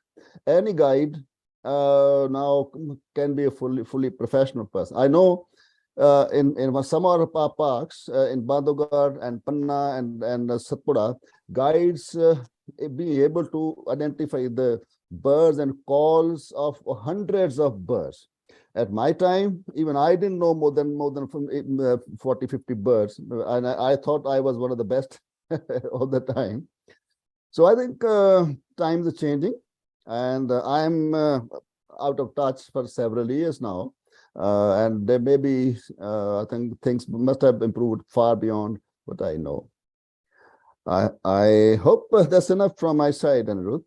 any guide now can be a fully professional person. I know in some of our parks in Bandhavgarh and Panna and Satpura, guides being able to identify the birds and calls of hundreds of birds. At my time, even I didn't know more than 40, 50 birds. And I thought I was one of the best all the time. So I think times are changing, and I'm out of touch for several years now. And there may be, I think things must have improved far beyond what I know. I hope that's enough from my side, Anirudh.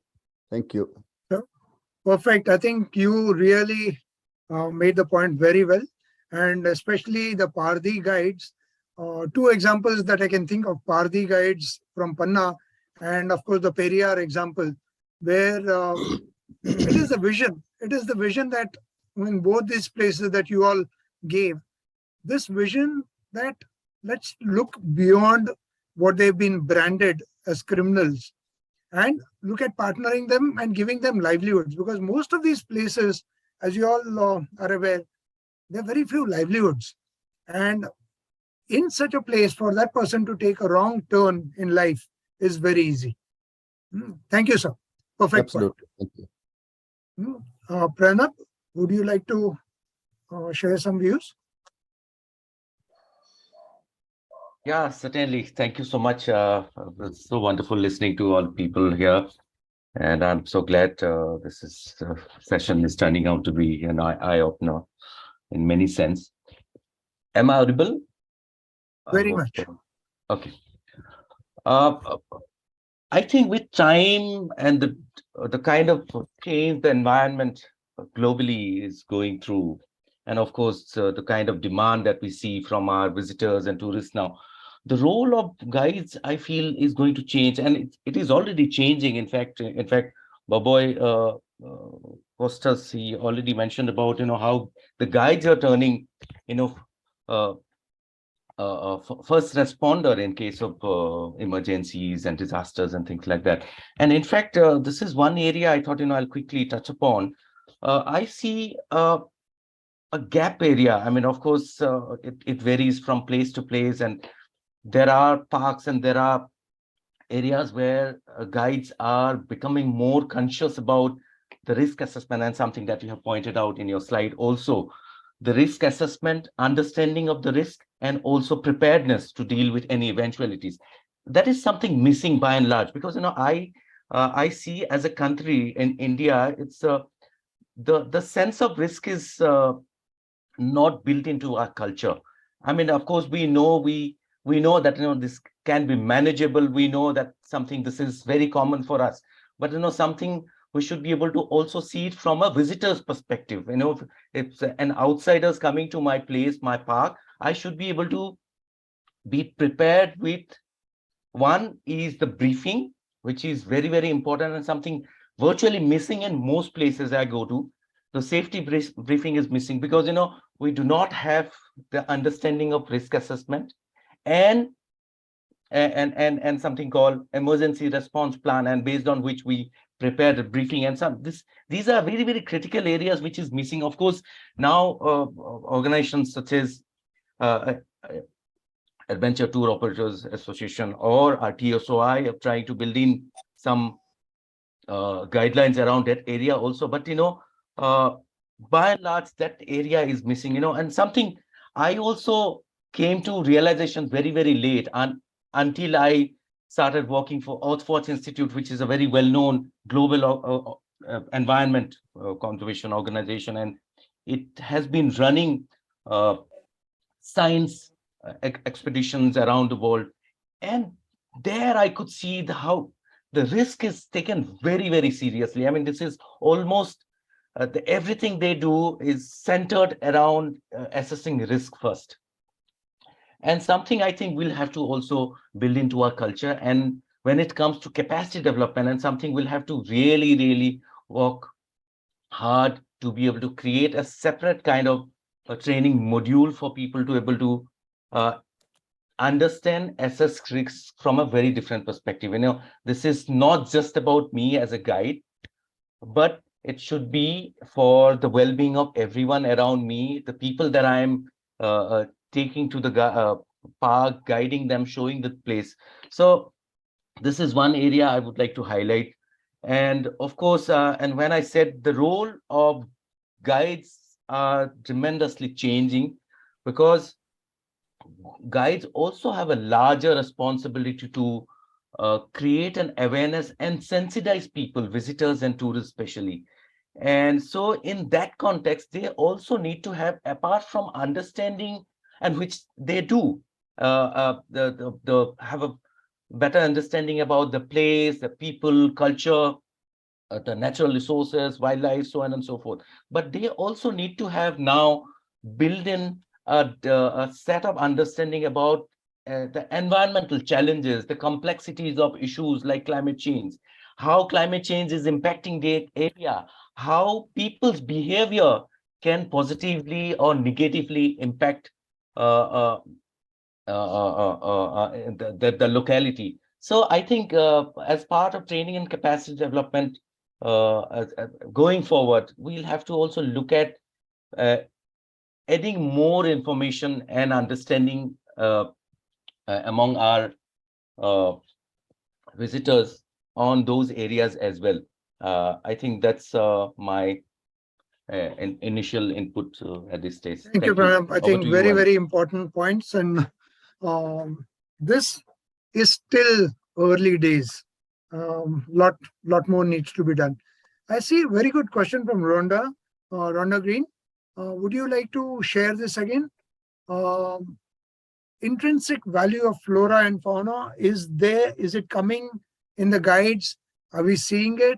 Thank you. Perfect. I think you really made the point very well, and especially the Pardi guides. Two examples that I can think of: Pardi guides from Panna, and of course the Periyar example, where it is the vision. It is the vision that in both these places that you all gave, this vision that let's look beyond what they've been branded as criminals and look at partnering them and giving them livelihoods, because most of these places, as you all are aware, there are very few livelihoods. And in such a place, for that person to take a wrong turn in life is very easy. Thank you, sir. Perfect. Absolutely. Thank you. Pranab, would you like to share some views? Yeah, certainly. Thank you so much. It's so wonderful listening to all people here. And I'm so glad this session is turning out to be an eye-opener in many sense. Am I audible? Very much. Okay. I think with time and the kind of change the environment globally is going through, and of course the kind of demand that we see from our visitors and tourists now, the role of guides, I feel, is going to change, and it is already changing. In fact, Baboy Costas, he already mentioned about how the guides are turning, first responder in case of emergencies and disasters and things like that. And in fact, this is one area I thought I'll quickly touch upon. I see a gap area. I mean, of course, it varies from place to place, and there are parks and there are areas where guides are becoming more conscious about the risk assessment, and something that you have pointed out in your slide also, the risk assessment, understanding of the risk, and also preparedness to deal with any eventualities. That is something missing by and large, because I see as a country in India, it's the sense of risk is not built into our culture. I mean, of course, we know that this can be manageable. We know that this is very common for us, but something we should be able to also see it from a visitor's perspective. If an outsider's coming to my place, my park, I should be able to be prepared with, one is the briefing, which is very, very important, and something virtually missing in most places I go to. The safety briefing is missing because we do not have the understanding of risk assessment and something called emergency response plan, and based on which we prepare the briefing. And these are very, very critical areas which is missing. Of course, now organizations such as Adventure Tour Operators Association or our TSOI are trying to build in some guidelines around that area also. But by and large, that area is missing. And something I also came to realization very, very late, and until I started working for Earthwatch Institute, which is a very well-known global environment conservation organization, and it has been running science expeditions around the world. And there I could see how the risk is taken very, very seriously. I mean, this is almost everything they do is centered around assessing risk first. And something I think we'll have to also build into our culture. And when it comes to capacity development, and something we'll have to really, really work hard to be able to create a separate kind of a training module for people to be able to understand, assess risks from a very different perspective. This is not just about me as a guide, but it should be for the well-being of everyone around me, the people that I'm taking to the park, guiding them, showing the place. So this is one area I would like to highlight. And of course, and when I said the role of guides are tremendously changing, because guides also have a larger responsibility to create an awareness and sensitize people, visitors and tourists especially. And so in that context, they also need to have, apart from understanding, and which they do, have a better understanding about the place, the people, culture, the natural resources, wildlife, so on and so forth. But they also need to have now built in a set of understanding about the environmental challenges, the complexities of issues like climate change, how climate change is impacting the area, how people's behavior can positively or negatively impact the locality. So I think as part of training and capacity development, going forward, we'll have to also look at adding more information and understanding among our visitors on those areas as well. I think that's my initial input at this stage. Thank you, Pranab. I Over think to you, very, Ali. very important points. And this is still early days. Lot more needs to be done. I see a very good question from Rhonda, Rhonda Green. Would you like to share this again? Intrinsic value of flora and fauna is there? Is it coming in the guides? Are we seeing it?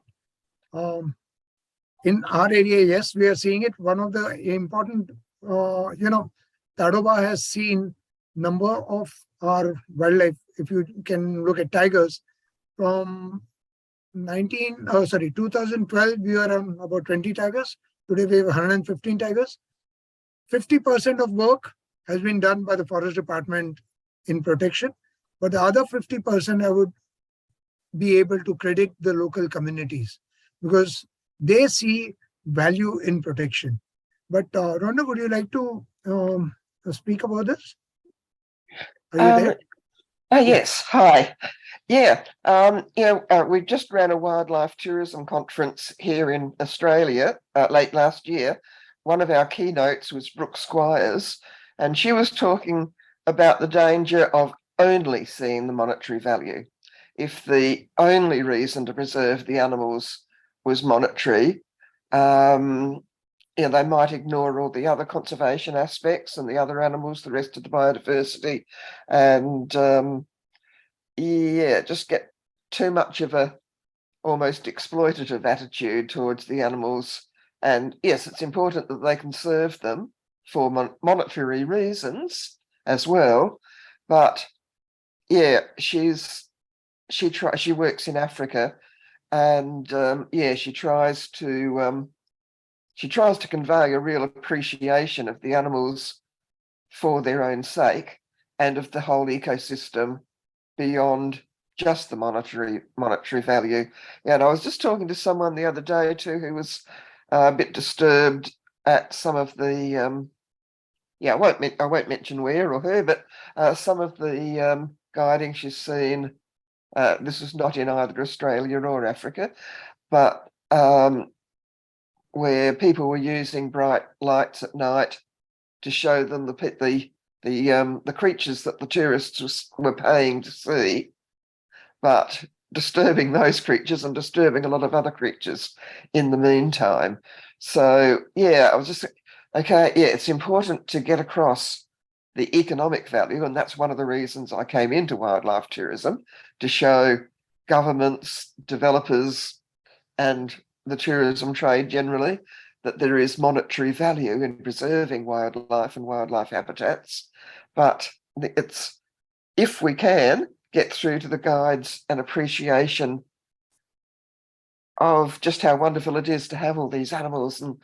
In our area, yes, we are seeing it. One of the important, Tadoba has seen number of our wildlife. If you can look at tigers, from 2012, we were on about 20 tigers. Today, we have 115 tigers. 50% of work has been done by the forest department in protection, but the other 50% I would be able to credit the local communities, because they see value in protection. But Rhonda, would you like to speak about this? Are you there? Yes. Hi. Yeah. We just ran a wildlife tourism conference here in Australia late last year. One of our keynotes was Brooke Squires, and she was talking about the danger of only seeing the monetary value. If the only reason to preserve the animals was monetary, they might ignore all the other conservation aspects and the other animals, the rest of the biodiversity, and just get too much of a almost exploitative attitude towards the animals. And yes, it's important that they conserve them for monetary reasons as well. But yeah, she works in Africa, and she tries to convey a real appreciation of the animals for their own sake and of the whole ecosystem beyond just the monetary value. And I was just talking to someone the other day too who was a bit disturbed at some of the I won't mention where or who, but some of the guiding she's seen. This is not in either Australia or Africa, but where people were using bright lights at night to show them the creatures that the tourists were paying to see, but disturbing those creatures and disturbing a lot of other creatures in the meantime. So yeah, I was just it's important to get across the economic value, and that's one of the reasons I came into wildlife tourism, to show governments, developers, and the tourism trade generally that there is monetary value in preserving wildlife and wildlife habitats. But it's, if we can get through to the guides an appreciation of just how wonderful it is to have all these animals, and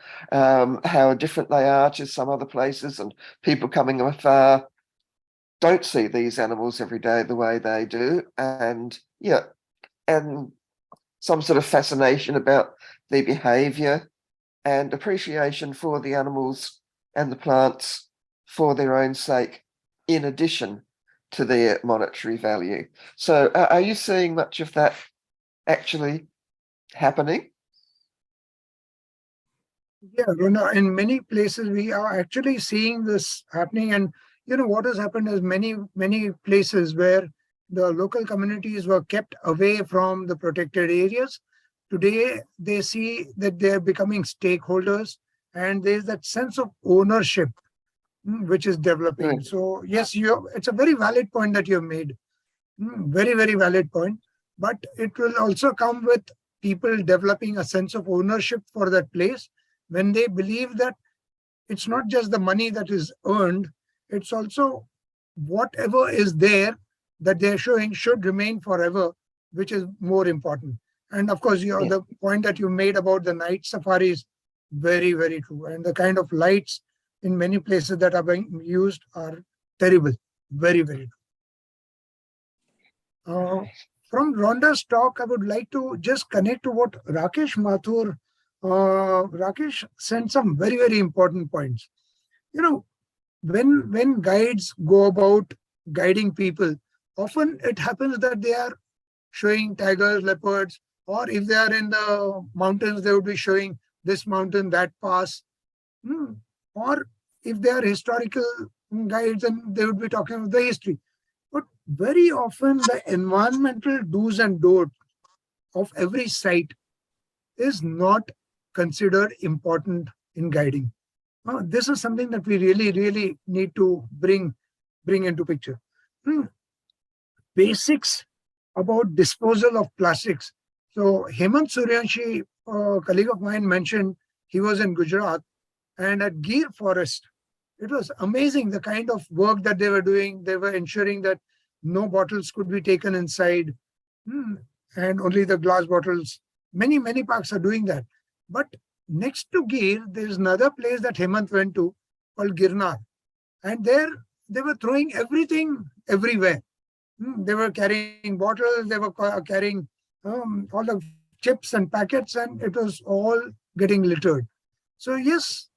how different they are to some other places, and people coming afar don't see these animals every day the way they do, and some sort of fascination about their behavior and appreciation for the animals and the plants for their own sake, in addition to their monetary value. So are you seeing much of that actually happening. Yeah, Rona, in many places we are actually seeing this happening. And what has happened is many places where the local communities were kept away from the protected areas. Today, they see that they're becoming stakeholders, and there's that sense of ownership which is developing. Right. So yes, it's a very valid point that you've made. Very, very valid point. But it will also come with people developing a sense of ownership for that place when they believe that it's not just the money that is earned, it's also whatever is there that they're showing should remain forever, which is more important. And of course, Yeah. the point that you made about the night safaris, very, very true. And the kind of lights in many places that are being used are terrible. Very, very true. From Rhonda's talk, I would like to just connect to what Rakesh Mathur, Rakesh sent some very, very important points. When guides go about guiding people, often it happens that they are showing tigers, leopards, or if they are in the mountains, they would be showing this mountain, that pass. Or if they are historical guides, and they would be talking about the history. But very often the environmental do's and don'ts of every site is not considered important in guiding. This is something that we really, really need to bring into picture. Basics about disposal of plastics. So Hemant Suryanshi, a colleague of mine, mentioned he was in Gujarat, and at Gir Forest, it was amazing the kind of work that they were doing. They were ensuring that no bottles could be taken inside, and only the glass bottles. Many parks are doing that. But next to Gir, there is another place that Hemant went to called Girnar. And there they were throwing everything everywhere. They were carrying bottles, they were carrying all the chips and packets, and it was all getting littered. So yes,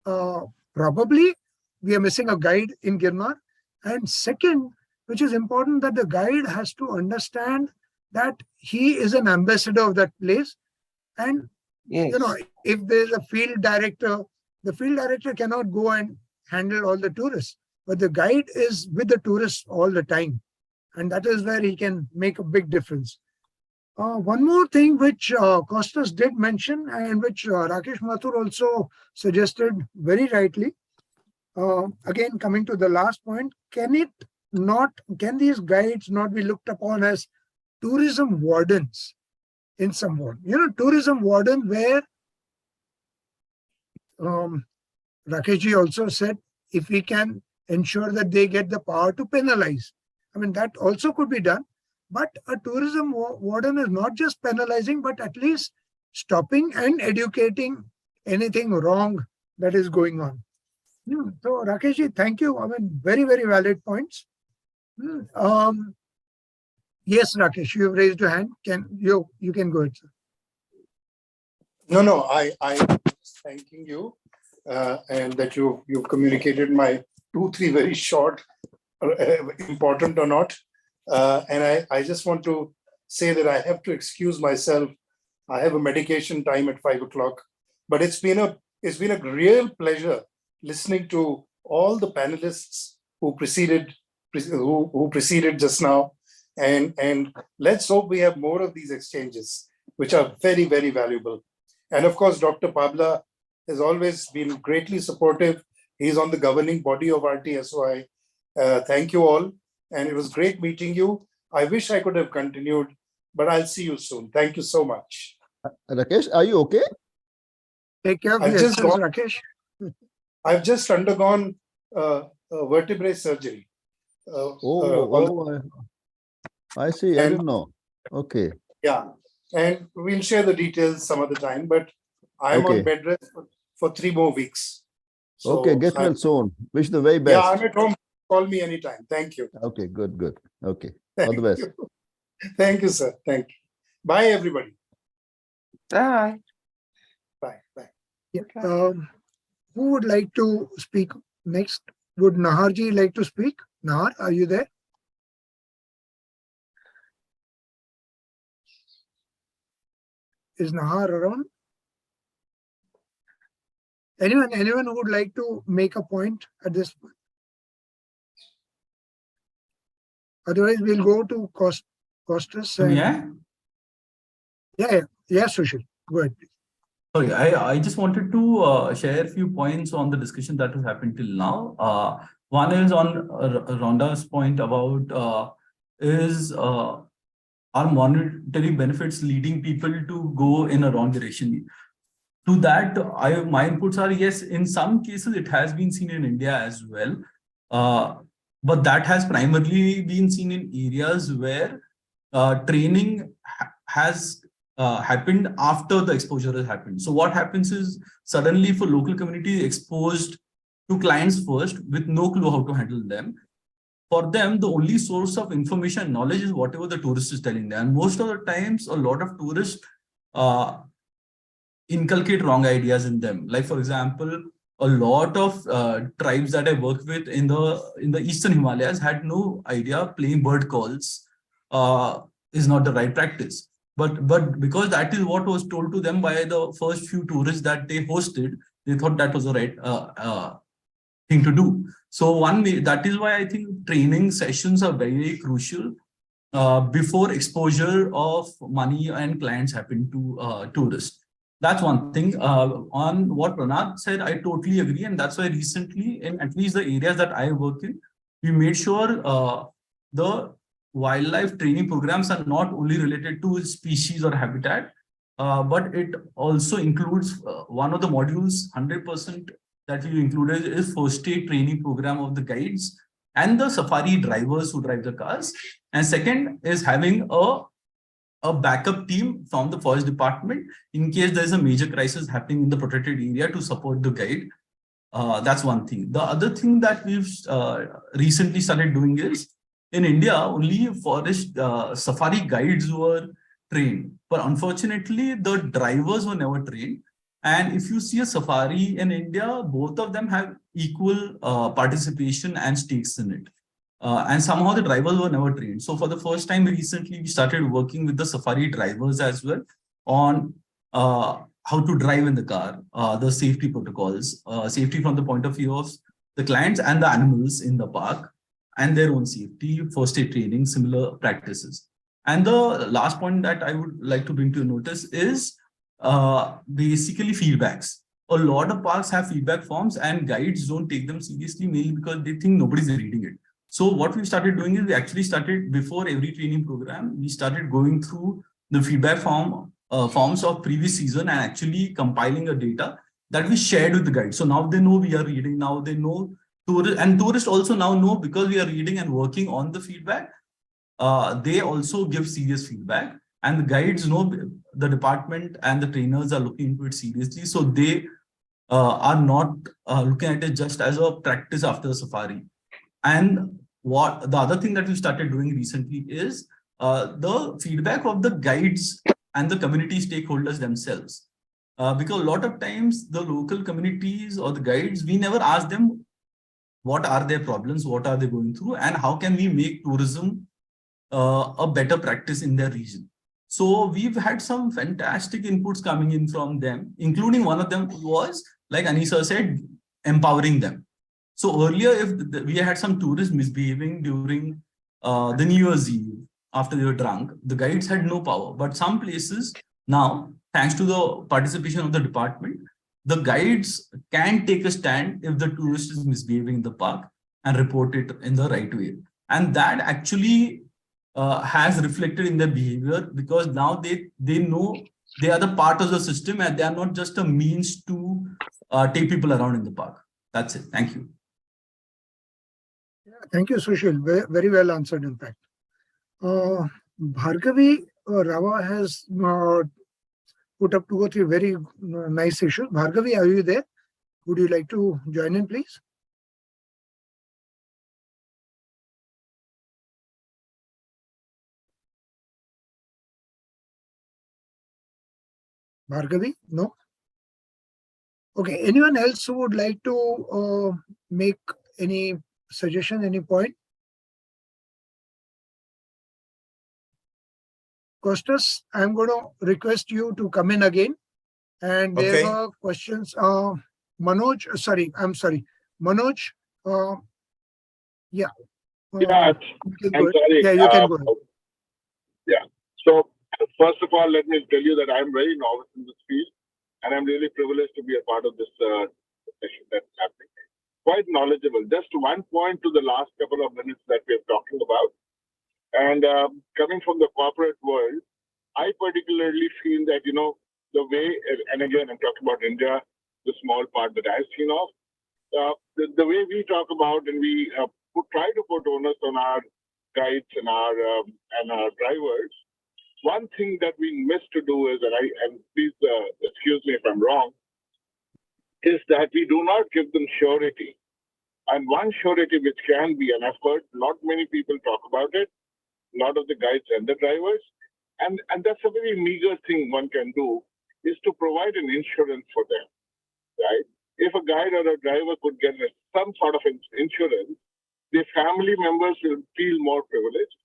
probably we are missing a guide in Girnar. And second, which is important, that the guide has to understand that he is an ambassador of that place. And Yes. if there's a field director, the field director cannot go and handle all the tourists, but the guide is with the tourists all the time. And that is where he can make a big difference. One more thing which Costas did mention, and which Rakesh Mathur also suggested very rightly. Again, coming to the last point, can these guides not be looked upon as tourism wardens in some way? Tourism warden, where Rakeshji also said, if we can ensure that they get the power to penalize. I mean, that also could be done. But a tourism warden is not just penalizing, but at least stopping and educating anything wrong that is going on. So Rakeshji, thank you. I mean, very, very valid points. Yes, Rakesh, you've raised your hand. You can go ahead, sir. No, I'm just thanking you and that you've communicated my 2-3 very short, important or not. And I just want to say that I have to excuse myself. I have a medication time at 5 o'clock, but it's been a real pleasure listening to all the panelists who preceded just now. And let's hope we have more of these exchanges, which are very, very valuable. And of course, Dr. Pabla has always been greatly supportive. He's on the governing body of RTSOI. Thank you all. And it was great meeting you. I wish I could have continued, but I'll see you soon. Thank you so much. Rakesh, are you okay? Take care of yourself, Rakesh. I've just undergone vertebrae surgery. I see. I didn't know. Okay. Yeah. And we'll share the details some other time, but I'm on bed rest for 3 more weeks. So okay, get well soon. Wish the very best. Yeah, I'm at home. Call me anytime. Thank you. Okay, good. Okay. Thank all the best. You. Thank you, sir. Thank you. Bye, everybody. Bye. Bye. Yeah. Who would like to speak next? Would Naharji like to speak? Nahar, are you there? Is Nahar around? Anyone who would like to make a point at this point? Otherwise, we'll go to Costas. And, Yeah. yeah, Sushil. Go ahead, please. Sorry, I just wanted to share a few points on the discussion that has happened till now. One is on Rhonda's point about is our monetary benefits leading people to go in a wrong direction. To that, my inputs are yes, in some cases it has been seen in India as well. But that has primarily been seen in areas where training has happened after the exposure has happened. So what happens is suddenly for local community exposed to clients first with no clue how to handle them. For them, the only source of information and knowledge is whatever the tourist is telling them. And most of the times, a lot of tourists inculcate wrong ideas in them. Like for example, a lot of tribes that I work with in the Eastern Himalayas had no idea playing bird calls is not the right practice. But because that is what was told to them by the first few tourists that they hosted, they thought that was the right thing to do. So that is why I think training sessions are very crucial before exposure of money and clients happen to tourists. That's one thing. On what Pranath said, I totally agree. And that's why recently, in at least the areas that I work in, we made sure the wildlife training programs are not only related to species or habitat, but it also includes one of the modules, 100% that we included is first aid training program of the guides and the safari drivers who drive the cars. And second is having a backup team from the forest department in case there's a major crisis happening in the protected area to support the guide. That's one thing. The other thing that we've recently started doing is in India, only forest safari guides were trained. But unfortunately, the drivers were never trained. And if you see a safari in India, both of them have equal participation and stakes in it. And somehow the drivers were never trained. So for the first time recently, we started working with the safari drivers as well on how to drive in the car, the safety protocols, safety from the point of view of the clients and the animals in the park and their own safety, first aid training, similar practices. And the last point that I would like to bring to your notice is basically feedbacks. A lot of parks have feedback forms and guides don't take them seriously, mainly because they think nobody's reading it. So what we started doing is we actually started before every training program, we started going through the feedback forms of previous season and actually compiling a data that we shared with the guides. So now they know we are reading, now they know tourists also now know because we are reading and working on the feedback. They also give serious feedback and the guides know the department and the trainers are looking into it seriously. So they are not looking at it just as a practice after the safari. And what the other thing that we started doing recently is the feedback of the guides and the community stakeholders themselves. Because a lot of times the local communities or the guides, we never ask them what are their problems, what are they going through, and how can we make tourism a better practice in their region. So we've had some fantastic inputs coming in from them, including one of them was, like Anisa said, empowering them. So earlier, if we had some tourists misbehaving during the New Year's Eve after they were drunk, the guides had no power. But some places now, thanks to the participation of the department, the guides can take a stand if the tourist is misbehaving in the park and report it in the right way. And that actually has reflected in their behavior because now they know they are the part of the system and they are not just a means to take people around in the park. That's it. Thank you. Thank you, Sushil. Very well answered, in fact. Bhargavi Rava has put up 2 or 3 very nice issues. Bhargavi, are you there? Would you like to join in, please? Bhargavi? No? Okay. Anyone else who would like to make any suggestion, any point? Costas, I'm going to request you to come in again. And there Okay. were questions. Manoj, I'm sorry. Manoj, yeah. Yeah, You can I'm go ahead. sorry. Yeah, you can go ahead. Yeah. So first of all, let me tell you that I'm very novice in this field, and I'm really privileged to be a part of this session that's happening. Quite knowledgeable. Just one point to the last couple of minutes that we're talking about. And coming from the corporate world, I particularly feel that, the way, and again, I'm talking about India, the small part that I've seen of, the way we talk about and we try to put onus on our guides and our drivers. One thing that we miss to do is, and please excuse me if I'm wrong, is that we do not give them surety. And one surety which can be, and I've heard not many people talk about it, a lot of the guides and the drivers, and that's a very meager thing one can do, is to provide an insurance for them, right? If a guide or a driver could get some sort of insurance, the family members will feel more privileged.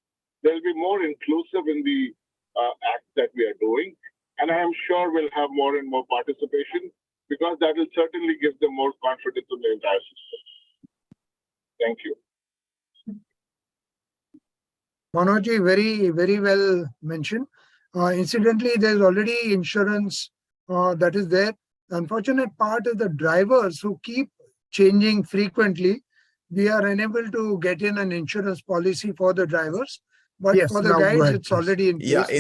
They'll be more inclusive in the act that we are doing. And I am sure we'll have more and more participation, because that will certainly give them more confidence in the entire system. Thank you. Manoj, very, very well mentioned. Incidentally, there's already insurance that is there. The unfortunate part is the drivers who keep changing frequently. We are unable to get in an insurance policy for the drivers, but Yes, for the now go guides, ahead, it's please. already in place.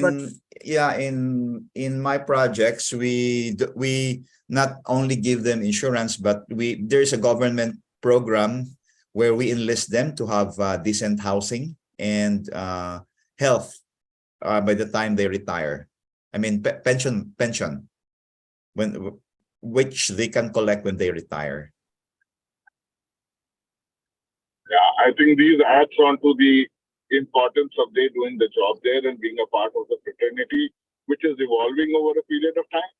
In my projects, we not only give them insurance, but there's a government program where we enlist them to have decent housing and health by the time they retire. I mean, pension, which they can collect when they retire. Yeah, I think these adds on to the importance of they doing the job there and being a part of the fraternity, which is evolving over a period of time,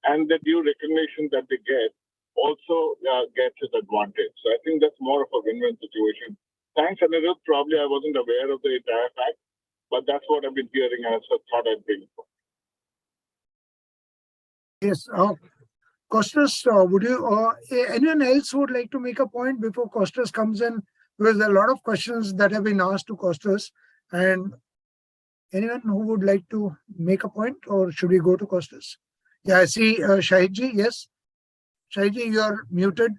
and the due recognition that they get also gets its advantage. So I think that's more of a win-win situation. Thanks, Anirudh. Probably I wasn't aware of the entire fact, but that's what I've been hearing, and I thought I'd bring it. Yes. Costas, would you, anyone else would like to make a point before Costas comes in? Because there are a lot of questions that have been asked to Costas. And anyone who would like to make a point, or should we go to Costas? Yeah, I see Shahidji. Yes. Shahidji, you are muted.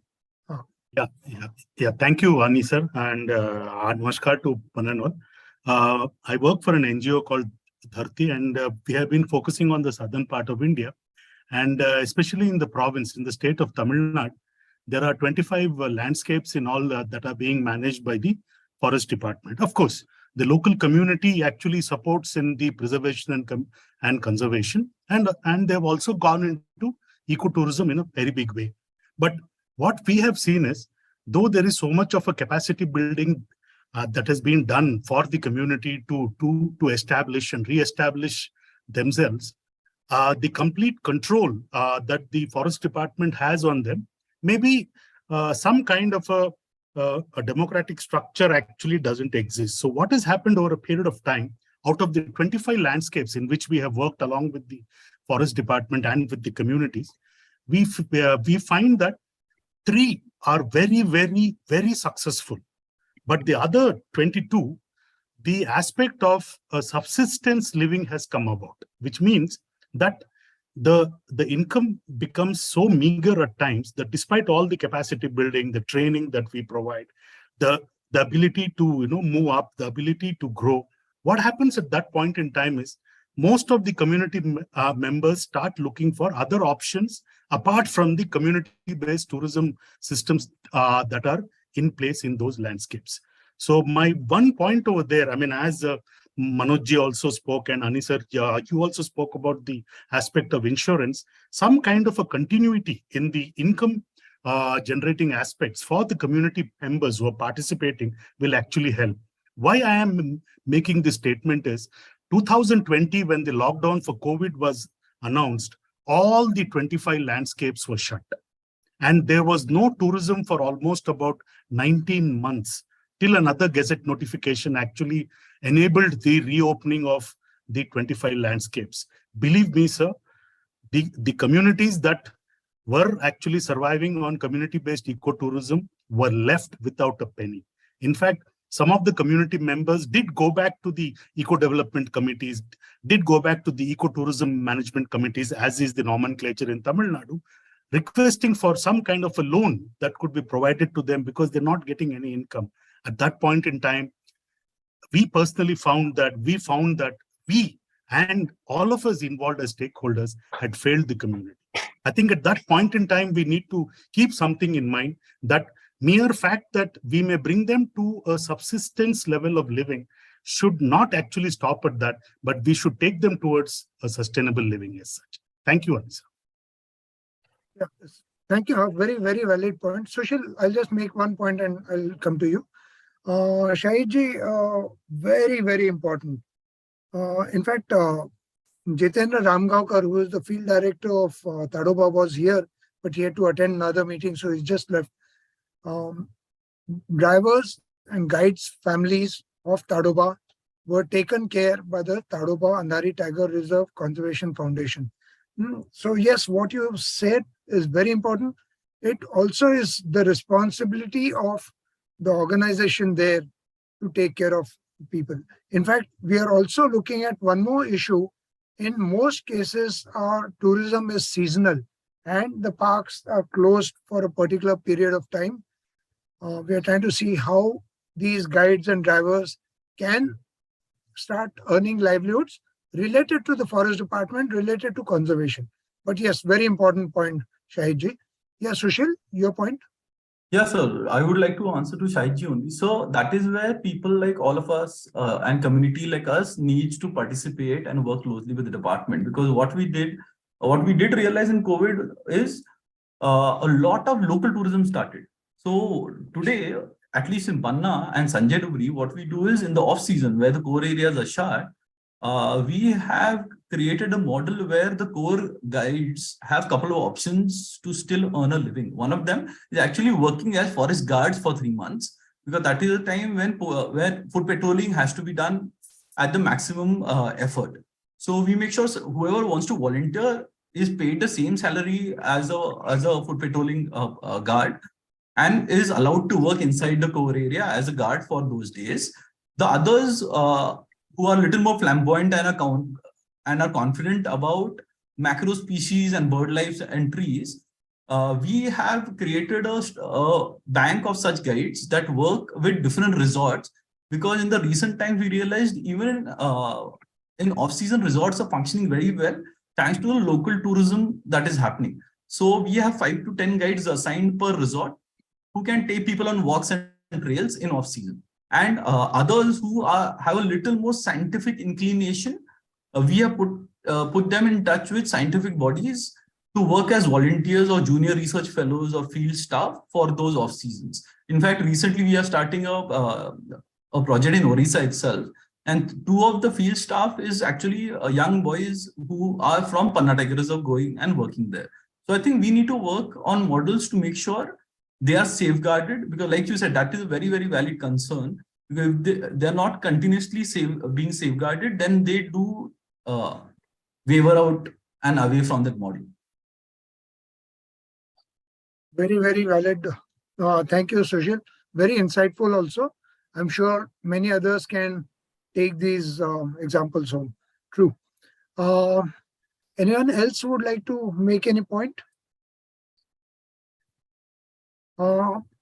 Yeah. Thank you, Ani sir, and namaskar to Pananwal. I work for an NGO called Dharti, and we have been focusing on the southern part of India, and especially in the province, in the state of Tamil Nadu, there are 25 landscapes in all that are being managed by the Forest Department. Of course, the local community actually supports in the preservation and conservation, and they've also gone into ecotourism in a very big way. But what we have seen is, though there is so much of a capacity building that has been done for the community to establish and re-establish themselves, the complete control that the Forest Department has on them, maybe some kind of a democratic structure actually doesn't exist. So what has happened over a period of time, out of the 25 landscapes in which we have worked along with the Forest Department and with the communities, we find that 3 are very, very, very successful. But the other 22, the aspect of subsistence living has come about, which means that the income becomes so meager at times that despite all the capacity building, the training that we provide, the ability to move up, the ability to grow, what happens at that point in time is most of the community members start looking for other options apart from the community-based tourism systems that are in place in those landscapes. So my one point over there, I mean, as Manojji also spoke, and Ani sir, you also spoke about the aspect of insurance, some kind of a continuity in the income generating aspects for the community members who are participating will actually help. Why I am making this statement is 2020, when the lockdown for COVID was announced, all the 25 landscapes were shut. And there was no tourism for almost about 19 months till another Gazette notification actually enabled the reopening of the 25 landscapes. Believe me, sir, the communities that were actually surviving on community-based ecotourism were left without a penny. In fact, some of the community members did go back to the eco-development committees, did go back to the ecotourism management committees, as is the nomenclature in Tamil Nadu, requesting for some kind of a loan that could be provided to them because they're not getting any income. At that point in time, we personally found that we and all of us involved as stakeholders had failed the community. I think at that point in time, we need to keep something in mind, that mere fact that we may bring them to a subsistence level of living should not actually stop at that, but we should take them towards a sustainable living as such. Thank you, Anisa. Yeah, thank you. A very, very valid point. Sushil, I'll just make one point and I'll come to you. Shahidji, very, very important. In fact, Jitendra Ramgaonkar, who is the field director of Tadoba, was here, but he had to attend another meeting, so he's just left. Drivers and guides, families of Tadoba were taken care by the Tadoba Andhari Tiger Reserve Conservation Foundation. So yes, what you have said is very important. It also is the responsibility of the organization there to take care of people. In fact, we are also looking at one more issue. In most cases, our tourism is seasonal and the parks are closed for a particular period of time. We are trying to see how these guides and drivers can start earning livelihoods related to the forest department, related to conservation. But yes, very important point, Shahidji. Yeah, Sushil, your point? Yeah, sir. I would like to answer to Shahidji only. So that is where people like all of us and community like us needs to participate and work closely with the department, because what we did realize in COVID is a lot of local tourism started. So today, at least in Panna and Sanjay Dubri, what we do is in the off season where the core areas are shut, we have created a model where the core guides have a couple of options to still earn a living. One of them is actually working as forest guards for 3 months, because that is a time when where foot patrolling has to be done at the maximum effort. So we make sure whoever wants to volunteer is paid the same salary as a foot patrolling guard, and is allowed to work inside the core area as a guard for those days. The others who are a little more flamboyant and are confident about macro species and bird life and trees, we have created a bank of such guides that work with different resorts, because in the recent times we realized even in off-season resorts are functioning very well thanks to the local tourism that is happening. So we have 5 to 10 guides assigned per resort who can take people on walks and trails in off-season. And others who have a little more scientific inclination, we have put them in touch with scientific bodies to work as volunteers or junior research fellows or field staff for those off seasons. In fact, recently we are starting a project in Orissa itself, and 2 of the field staff is actually young boys who are from Panna Tiger Reserve going and working there. So I think we need to work on models to make sure they are safeguarded, because like you said, that is a very, very valid concern. Because if they're not continuously being safeguarded, then they do waver out and away from that model. Very, very valid. Thank you, Sushil. Very insightful also. I'm sure many others can take these examples home. True. Anyone else would like to make any point?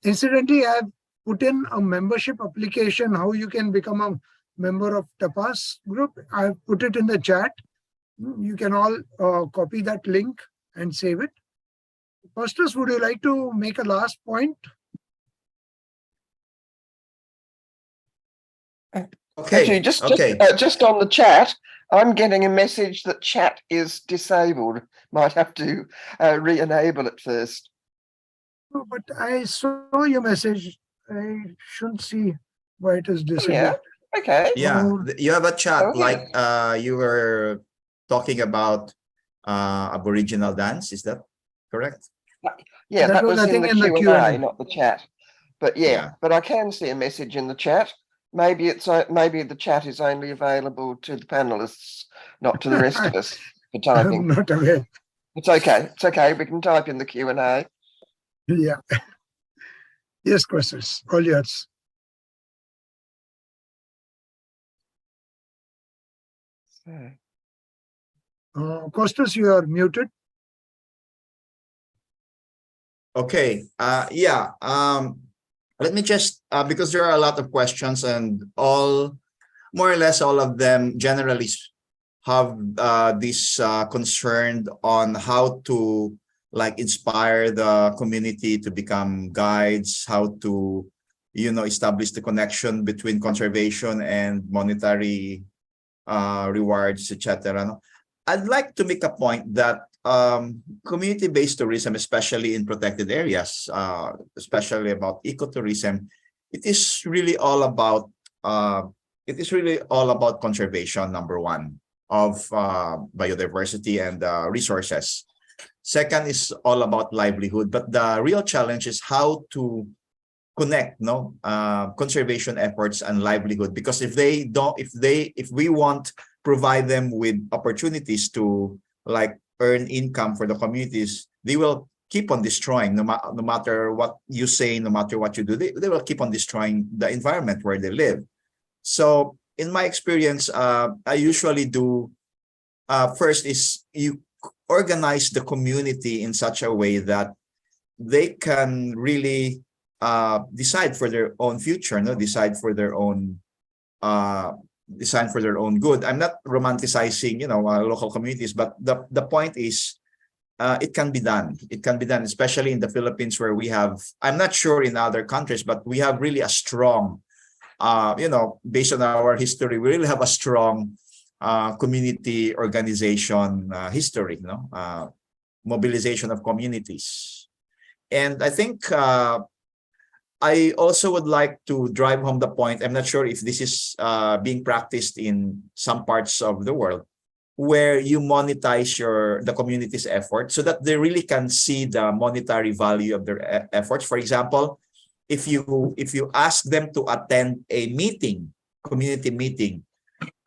Incidentally, I have put in a membership application, how you can become a member of TAPAS Group. I have put it in the chat. You can all copy that link and save it. Firsters, would you like to make a last point? Okay. Actually, just on the chat, I'm getting a message that chat is disabled. Might have to re-enable it first. No, but I saw your message. I shouldn't see why it is disabled. Yeah. Okay. Yeah, you have a chat Okay. like you were talking about Aboriginal dance. Is that correct? Yeah, That that was, was I in think, the in the Q&A, Q&A. not the chat. But yeah, Yeah. but I can see a message in the chat. maybe maybe the chat is only available to the panelists, not to the rest of us for I'm typing. not aware. It's okay. It's okay. We can type in the Q&A. Yeah. Yes, questions. All yours. Costas, you are muted. Okay. Yeah. Let me just because there are a lot of questions and all more or less all of them generally have this concern on how to like inspire the community to become guides, how to establish the connection between conservation and monetary rewards, etc. I'd like to make a point that community-based tourism, especially in protected areas, especially about ecotourism, it is really all about conservation, number one, of biodiversity and resources. Second is all about livelihood, but the real challenge is how to connect conservation efforts and livelihood, because if we want provide them with opportunities to like earn income for the communities, they will keep on destroying no matter what you say, no matter what you do, they will keep on destroying the environment where they live. So in my experience, I usually do first is you organize the community in such a way that they can really decide for their own future, decide for their own good. I'm not romanticizing, local communities, but the point is, it can be done. It can be done, especially in the Philippines, where we have. I'm not sure in other countries, but we have really a strong, based on our history, we really have a strong community organization history, mobilization of communities. And I think I also would like to drive home the point. I'm not sure if this is being practiced in some parts of the world, where you monetize the community's effort so that they really can see the monetary value of their efforts. For example, if you ask them to attend a meeting, community meeting,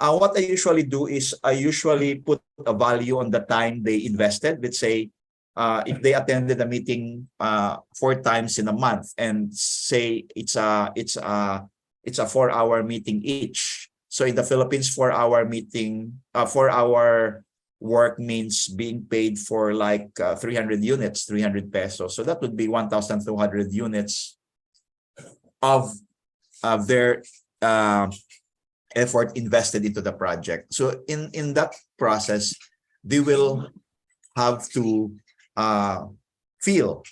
what I usually do is I usually put a value on the time they invested. Let's say if they attended a meeting 4 times in a month, and say it's a 4-hour meeting each. So in the Philippines, 4-hour meeting, 4-hour work means being paid for like 300 units, 300 pesos. So that would be 1,200 units of their effort invested into the project. So in that process, they will have to feel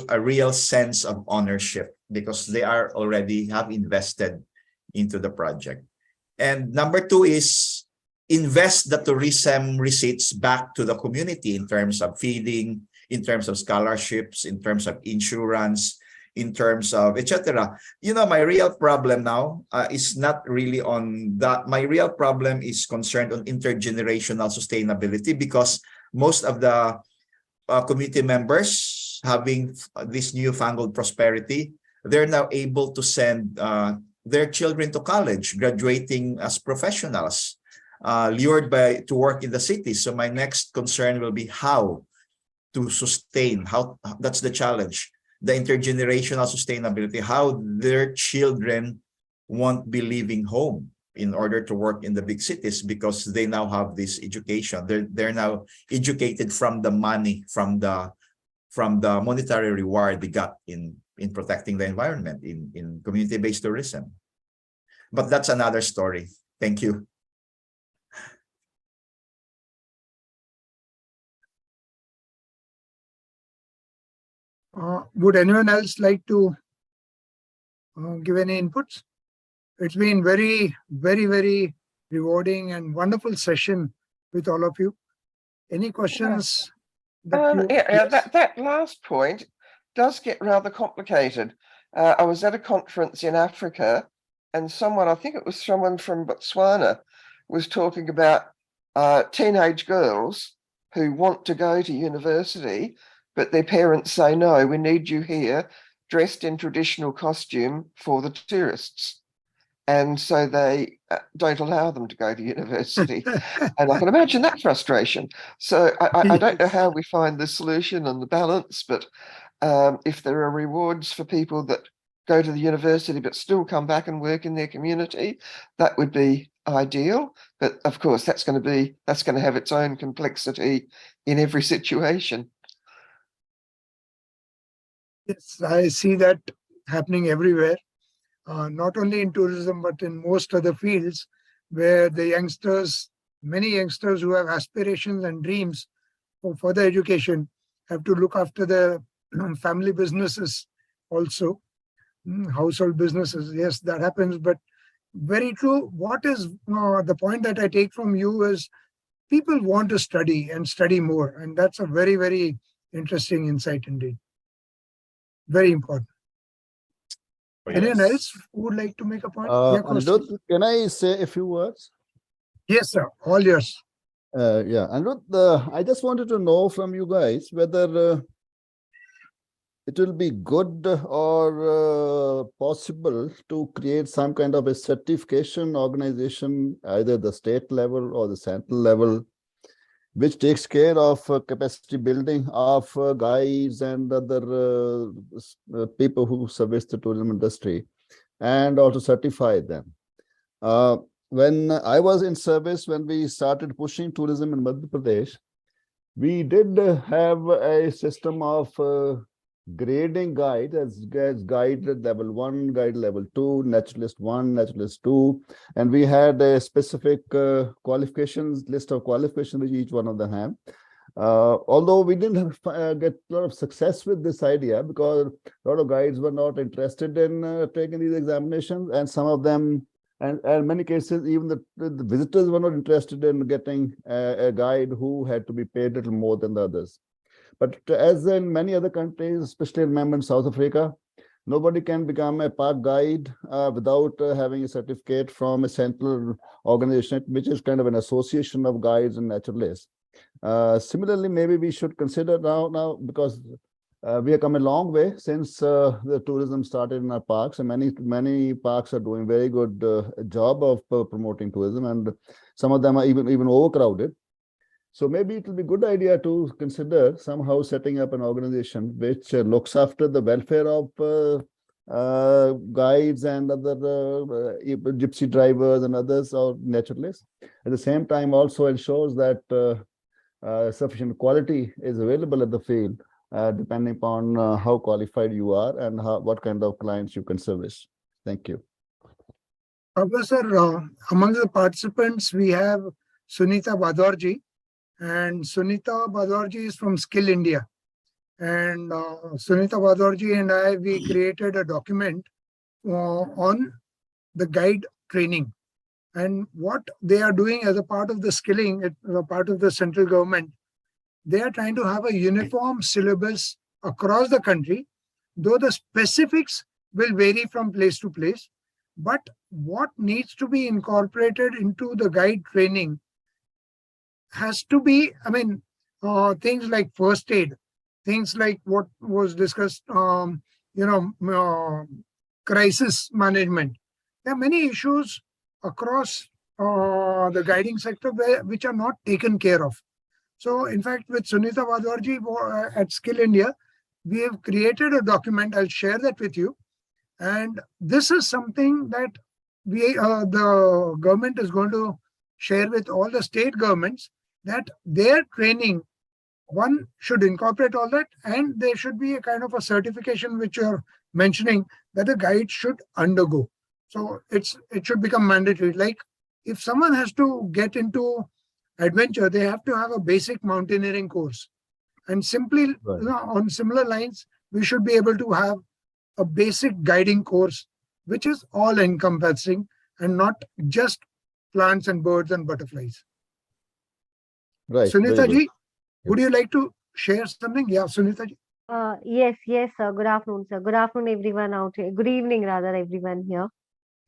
a real sense of ownership, because they are already have invested into the project. And number 2 is invest the tourism receipts back to the community in terms of feeding, in terms of scholarships, in terms of insurance, in terms of etc. My real problem now is not really on that. My real problem is concerned on intergenerational sustainability, because most of the community members having this newfangled prosperity, they're now able to send their children to college, graduating as professionals, lured to work in the cities. So my next concern will be how to sustain, that's the challenge, the intergenerational sustainability, how their children won't be leaving home in order to work in the big cities, because they now have this education. They're now educated from the money, from the monetary reward they got in protecting the environment, in community-based tourism. But that's another story. Thank you. Would anyone else like to give any inputs? It's been very, very, very rewarding and wonderful session with all of you. Any questions? That last point does get rather complicated. I was at a conference in Africa, and I think it was someone from Botswana, was talking about teenage girls who want to go to university, but their parents say, no, we need you here dressed in traditional costume for the tourists. and so they don't allow them to go to university. And I can imagine that frustration. So I don't know how we find the solution and the balance, but if there are rewards for people that go to the university but still come back and work in their community, that would be ideal. But of course, that's going to have its own complexity in every situation. Yes, I see that happening everywhere, not only in tourism, but in most other fields where the youngsters, many youngsters who have aspirations and dreams for further education have to look after the family businesses also, household businesses. Yes, that happens, but very true. What is the point that I take from you is people want to study and study more. And that's a very, very interesting insight indeed. Very important. Anyone else who would like to make a point? Yeah, Anirudh, can I say a few words? yes, sir. All yours. Yeah, Anirudh, I just wanted to know from you guys whether it will be good or possible to create some kind of a certification organization, either the state level or the central level, which takes care of capacity building of guides and other people who service the tourism industry, and also certify them. When I was in service, when we started pushing tourism in Madhya Pradesh, we did have a system of grading guide as guide level 1, guide level 2, naturalist 1, naturalist 2, and we had a specific qualifications list of qualifications which each one of them have. Although we didn't get a lot of success with this idea because a lot of guides were not interested in taking these examinations, and some of them, and in many cases, even the visitors were not interested in getting a guide who had to be paid a little more than the others. But as in many other countries, especially remember in South Africa, nobody can become a park guide without having a certificate from a central organization, which is kind of an association of guides and naturalists. Similarly, maybe we should consider now because we have come a long way since the tourism started in our parks, and many parks are doing very good job of promoting tourism, and some of them are even overcrowded. So maybe it will be a good idea to consider somehow setting up an organization which looks after the welfare of guides and other gypsy drivers and others or naturalists. At the same time, also ensures that sufficient quality is available at the field, depending upon how qualified you are and what kind of clients you can service. Thank you. Professor, among the participants, we have Sunita Badorji. And Sunita Badorji is from Skill India. And Sunita Badorji and I, we created a document on the guide training. And what they are doing as a part of the skilling, a part of the central government, they are trying to have a uniform syllabus across the country, though the specifics will vary from place to place. But what needs to be incorporated into the guide training has to be, things like first aid, things like what was discussed, crisis management. There are many issues across the guiding sector which are not taken care of. So, in fact, with Sunita Badorji at Skill India, we have created a document. I'll share that with you. And this is something that the government is going to share with all the state governments, that their training, one should incorporate all that, and there should be a kind of a certification which you're mentioning that a guide should undergo. So it should become mandatory. Like if someone has to get into adventure, they have to have a basic mountaineering course. And simply on similar lines, we should be able to have a basic guiding course, which is all encompassing and not just plants and birds and butterflies. Right. Sunita ji, would you like to share something? Yeah, Sunita ji. Yes, sir. Good afternoon, sir. Good afternoon, everyone out here. Good evening, rather, everyone here.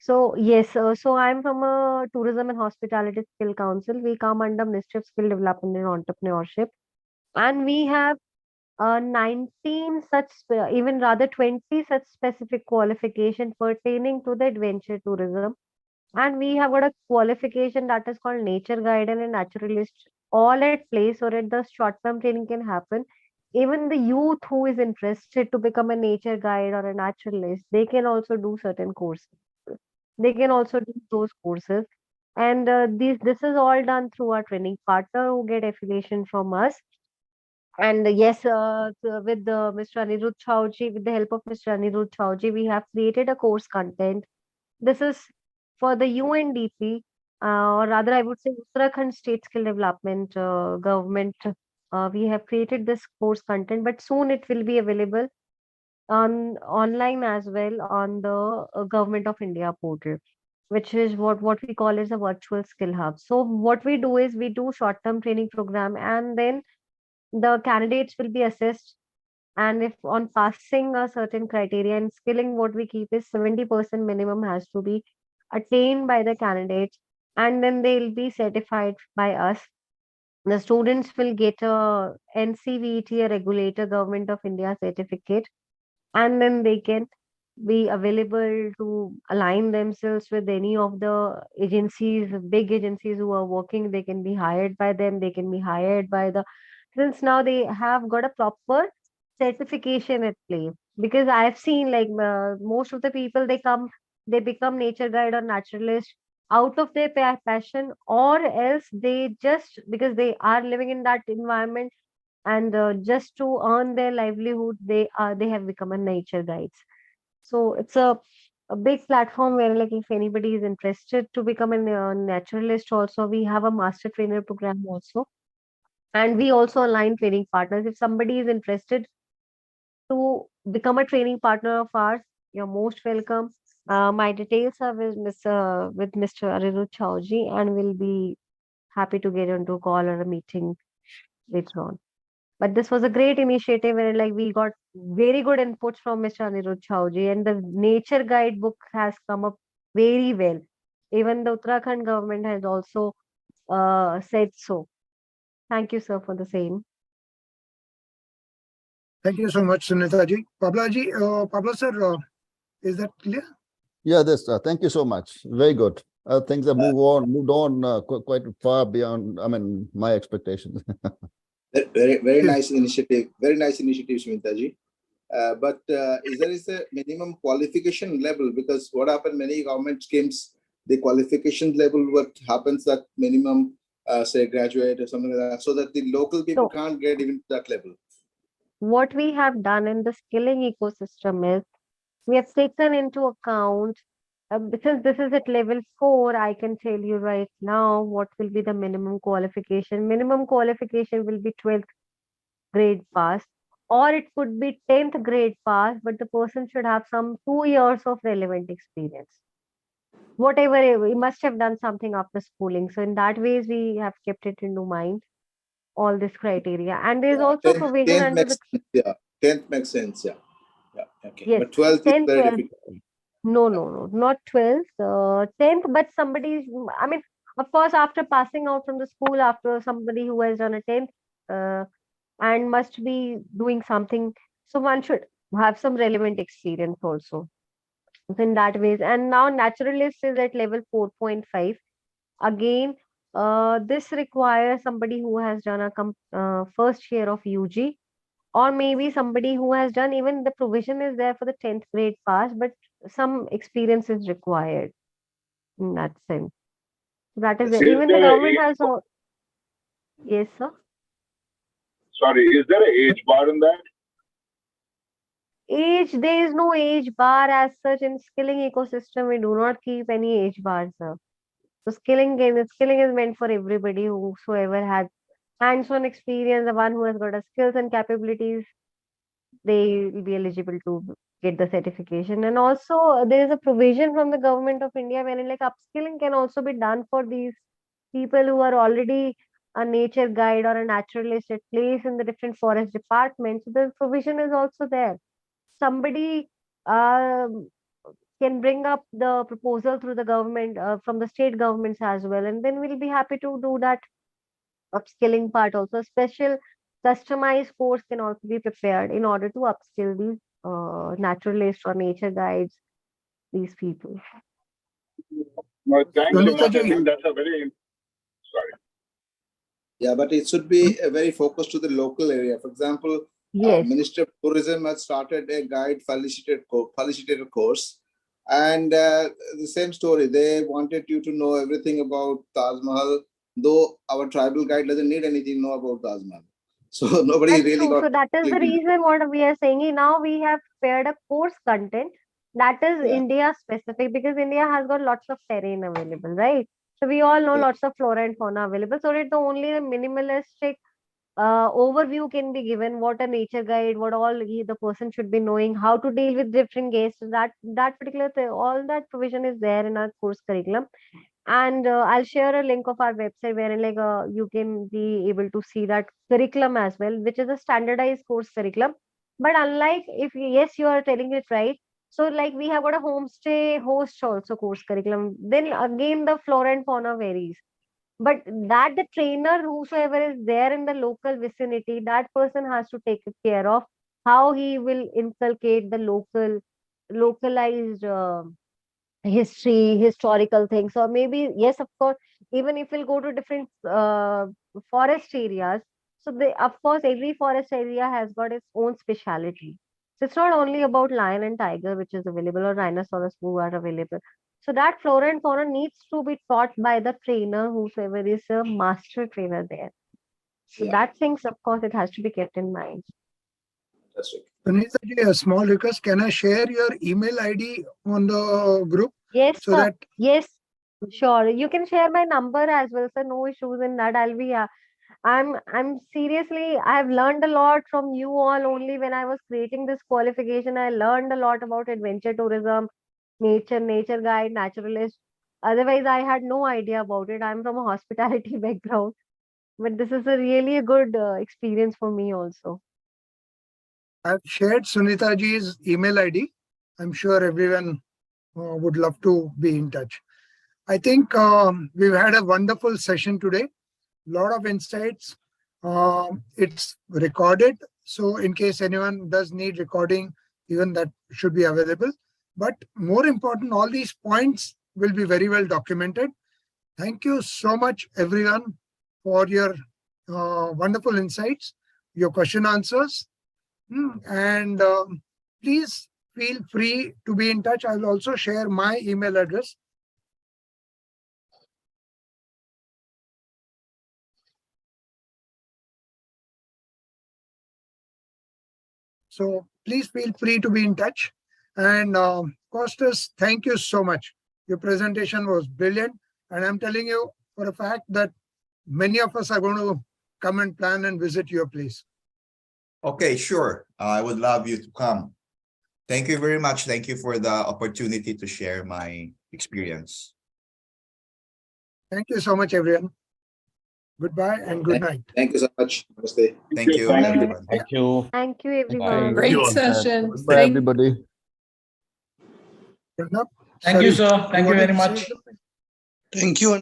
So, yes, so I'm from a Tourism and Hospitality Skill Council. We come under Ministry of Skill Development and Entrepreneurship. And we have 19 such, even rather 20 such specific qualification pertaining to the adventure tourism. And we have got a qualification that is called nature guide and a naturalist, all at place, or at the short term training can happen. Even the youth who is interested to become a nature guide or a naturalist, they can also do certain courses. They can also do those courses. And this is all done through our training partner who get affiliation from us. And yes, with Mr. Anirudh Chaoji, with the help of Mr. Anirudh Chaoji, we have created a course content. This is for the UNDP, or rather, I would say Uttarakhand State Skill Development Government. We have created this course content, but soon it will be available on online as well on the Government of India portal, which is what we call as a virtual skill hub. So what we do is we do short term training program, and then the candidates will be assessed, and if on passing a certain criteria and skilling, what we keep is 70% minimum has to be attained by the candidates, and then they'll be certified by us. The students will get a NCVT, a regulator Government of India certificate, and then they can be available to align themselves with any of the agencies, big agencies who are working. They can be hired by them, they can be hired by the, since now they have got a proper certification at play. Because I've seen like most of the people, they become nature guide or naturalist out of their passion, or else they just because they are living in that environment, and just to earn their livelihood, they have become a nature guides. So it's a big platform where, like, if anybody is interested to become a naturalist, also we have a master trainer program also, and we also align training partners. If somebody is interested to become a training partner of ours, you're most welcome. My details are with Mr. Anirudh Chaoji, and we'll be happy to get into a call or a meeting later on. But this was a great initiative, where like we got very good inputs from Mr. Anirudh Chaoji, and the nature guide book has come up very well. Even the Uttarakhand government has also said so. Thank you, sir, for the same. Thank you so much, Sunita ji. Pablo sir, is that clear? Yeah, thank you so much. Very good. Things have moved on quite far beyond, I mean, my expectations. Very nice initiative. Very nice initiative, Smita ji. But is there a minimum qualification level? Because what happened, many government schemes, the qualification level, what happens that minimum, say, graduate or something like that, so that the local people can't get even that level. What we have done in the skilling ecosystem is we have taken into account, because this is at level 4, I can tell you right now what will be the minimum qualification. Minimum qualification will be 12th grade pass, or it could be 10th grade pass, but the person should have some 2 years of relevant experience. Whatever, we must have done something after schooling. So in that ways, we have kept it into mind, all this criteria. And there's also provision under the... 10th makes sense, yeah. Okay. Yes, but 12th 10th, is very 12th. difficult. No, not 12th, 10th, but somebody, I mean, of course, after passing out from the school, after somebody who has done a 10th and must be doing something, so one should have some relevant experience also in that ways. And now naturalist is at level 4.5. Again, this requires somebody who has done a first year of UG, or maybe somebody who has done, even the provision is there for the 10th grade pass, but some experience is required in that sense. That is it. Even the government has also... Yes, sir. Sorry, is there an age bar in that? Age, there is no age bar as such. In skilling ecosystem, we do not keep any age bars, sir. So skilling is meant for everybody, whosoever has hands-on experience, the one who has got a skills and capabilities, they will be eligible to get the certification. And also there is a provision from the Government of India wherein like upskilling can also be done for these people who are already a nature guide or a naturalist at place in the different forest departments. The provision is also there. Somebody can bring up the proposal through the government, from the state governments as well, and then we'll be happy to do that upskilling part also. Special customized course can also be prepared in order to upskill these naturalists or nature guides, these people. Well, thanks so Sunita much. I ji. think that's a very, sorry. Yeah, but it should be very focused to the local area. For example, Yes. Ministry of Tourism has started a guide facilitator course. And the same story, they wanted you to know everything about Taj Mahal, though our tribal guide doesn't need anything to know about Taj Mahal. So nobody That's really true. got. So that is the reason what we are saying. Now we have prepared a course content that is Yeah. India specific, because India has got lots of terrain available, right? So we all know Yeah. lots of flora and fauna available. So it's the only minimalistic overview can be given, what a nature guide, what all the person should be knowing, how to deal with different guests. That particular thing, all that provision is there in our course curriculum. And I'll share a link of our website wherein like you can be able to see that curriculum as well, which is a standardized course curriculum. But unlike, if yes, you are telling it right. So like we have got a homestay host also course curriculum. Then again the flora and fauna varies. But that the trainer whosoever is there in the local vicinity, that person has to take care of how he will inculcate the localized history, historical things. Or maybe, yes, of course, even if we'll go to different forest areas, so they, of course, every forest area has got its own speciality. So it's not only about lion and tiger which is available, or rhinoceros who are available. So that flora and fauna needs to be taught by the trainer, whosoever is a master trainer there. So Yeah. that things, of course, it has to be kept in mind. Fantastic. Sunita ji, a small request. Can I share your email ID on the group Yes, so sir. that Yes, sure. You can share my number as well, sir. No issues in that. I'll be I'm seriously, I've learned a lot from you all. Only when I was creating this qualification, I learned a lot about adventure tourism, nature guide, naturalist. Otherwise, I had no idea about it. I'm from a hospitality background, but this is a really a good experience for me also. I've shared Sunita ji's email ID. I'm sure everyone would love to be in touch. I think we've had a wonderful session today. Lot of insights. It's recorded, so in case anyone does need recording, even that should be available. But more important, all these points will be very well documented. Thank you so much, everyone, for your wonderful insights, your question answers. And please feel free to be in touch. I'll also share my email address. So please feel free to be in touch. And Costas, thank you so much. Your presentation was brilliant. And I'm telling you for a fact that many of us are going to come and plan and visit your place. Okay, sure. I would love you to come. Thank you very much. Thank you for the opportunity to share my experience. Thank you so much, everyone. Goodbye and good night. Thank you so much. Namaste. Thank you, Thank you. everyone. Thank you. Thank you, everyone. you Great all. session. Bye, Thank everybody. Pranab, Thank you, sorry, sir. Thank you wanted very to say much. something? Thank you.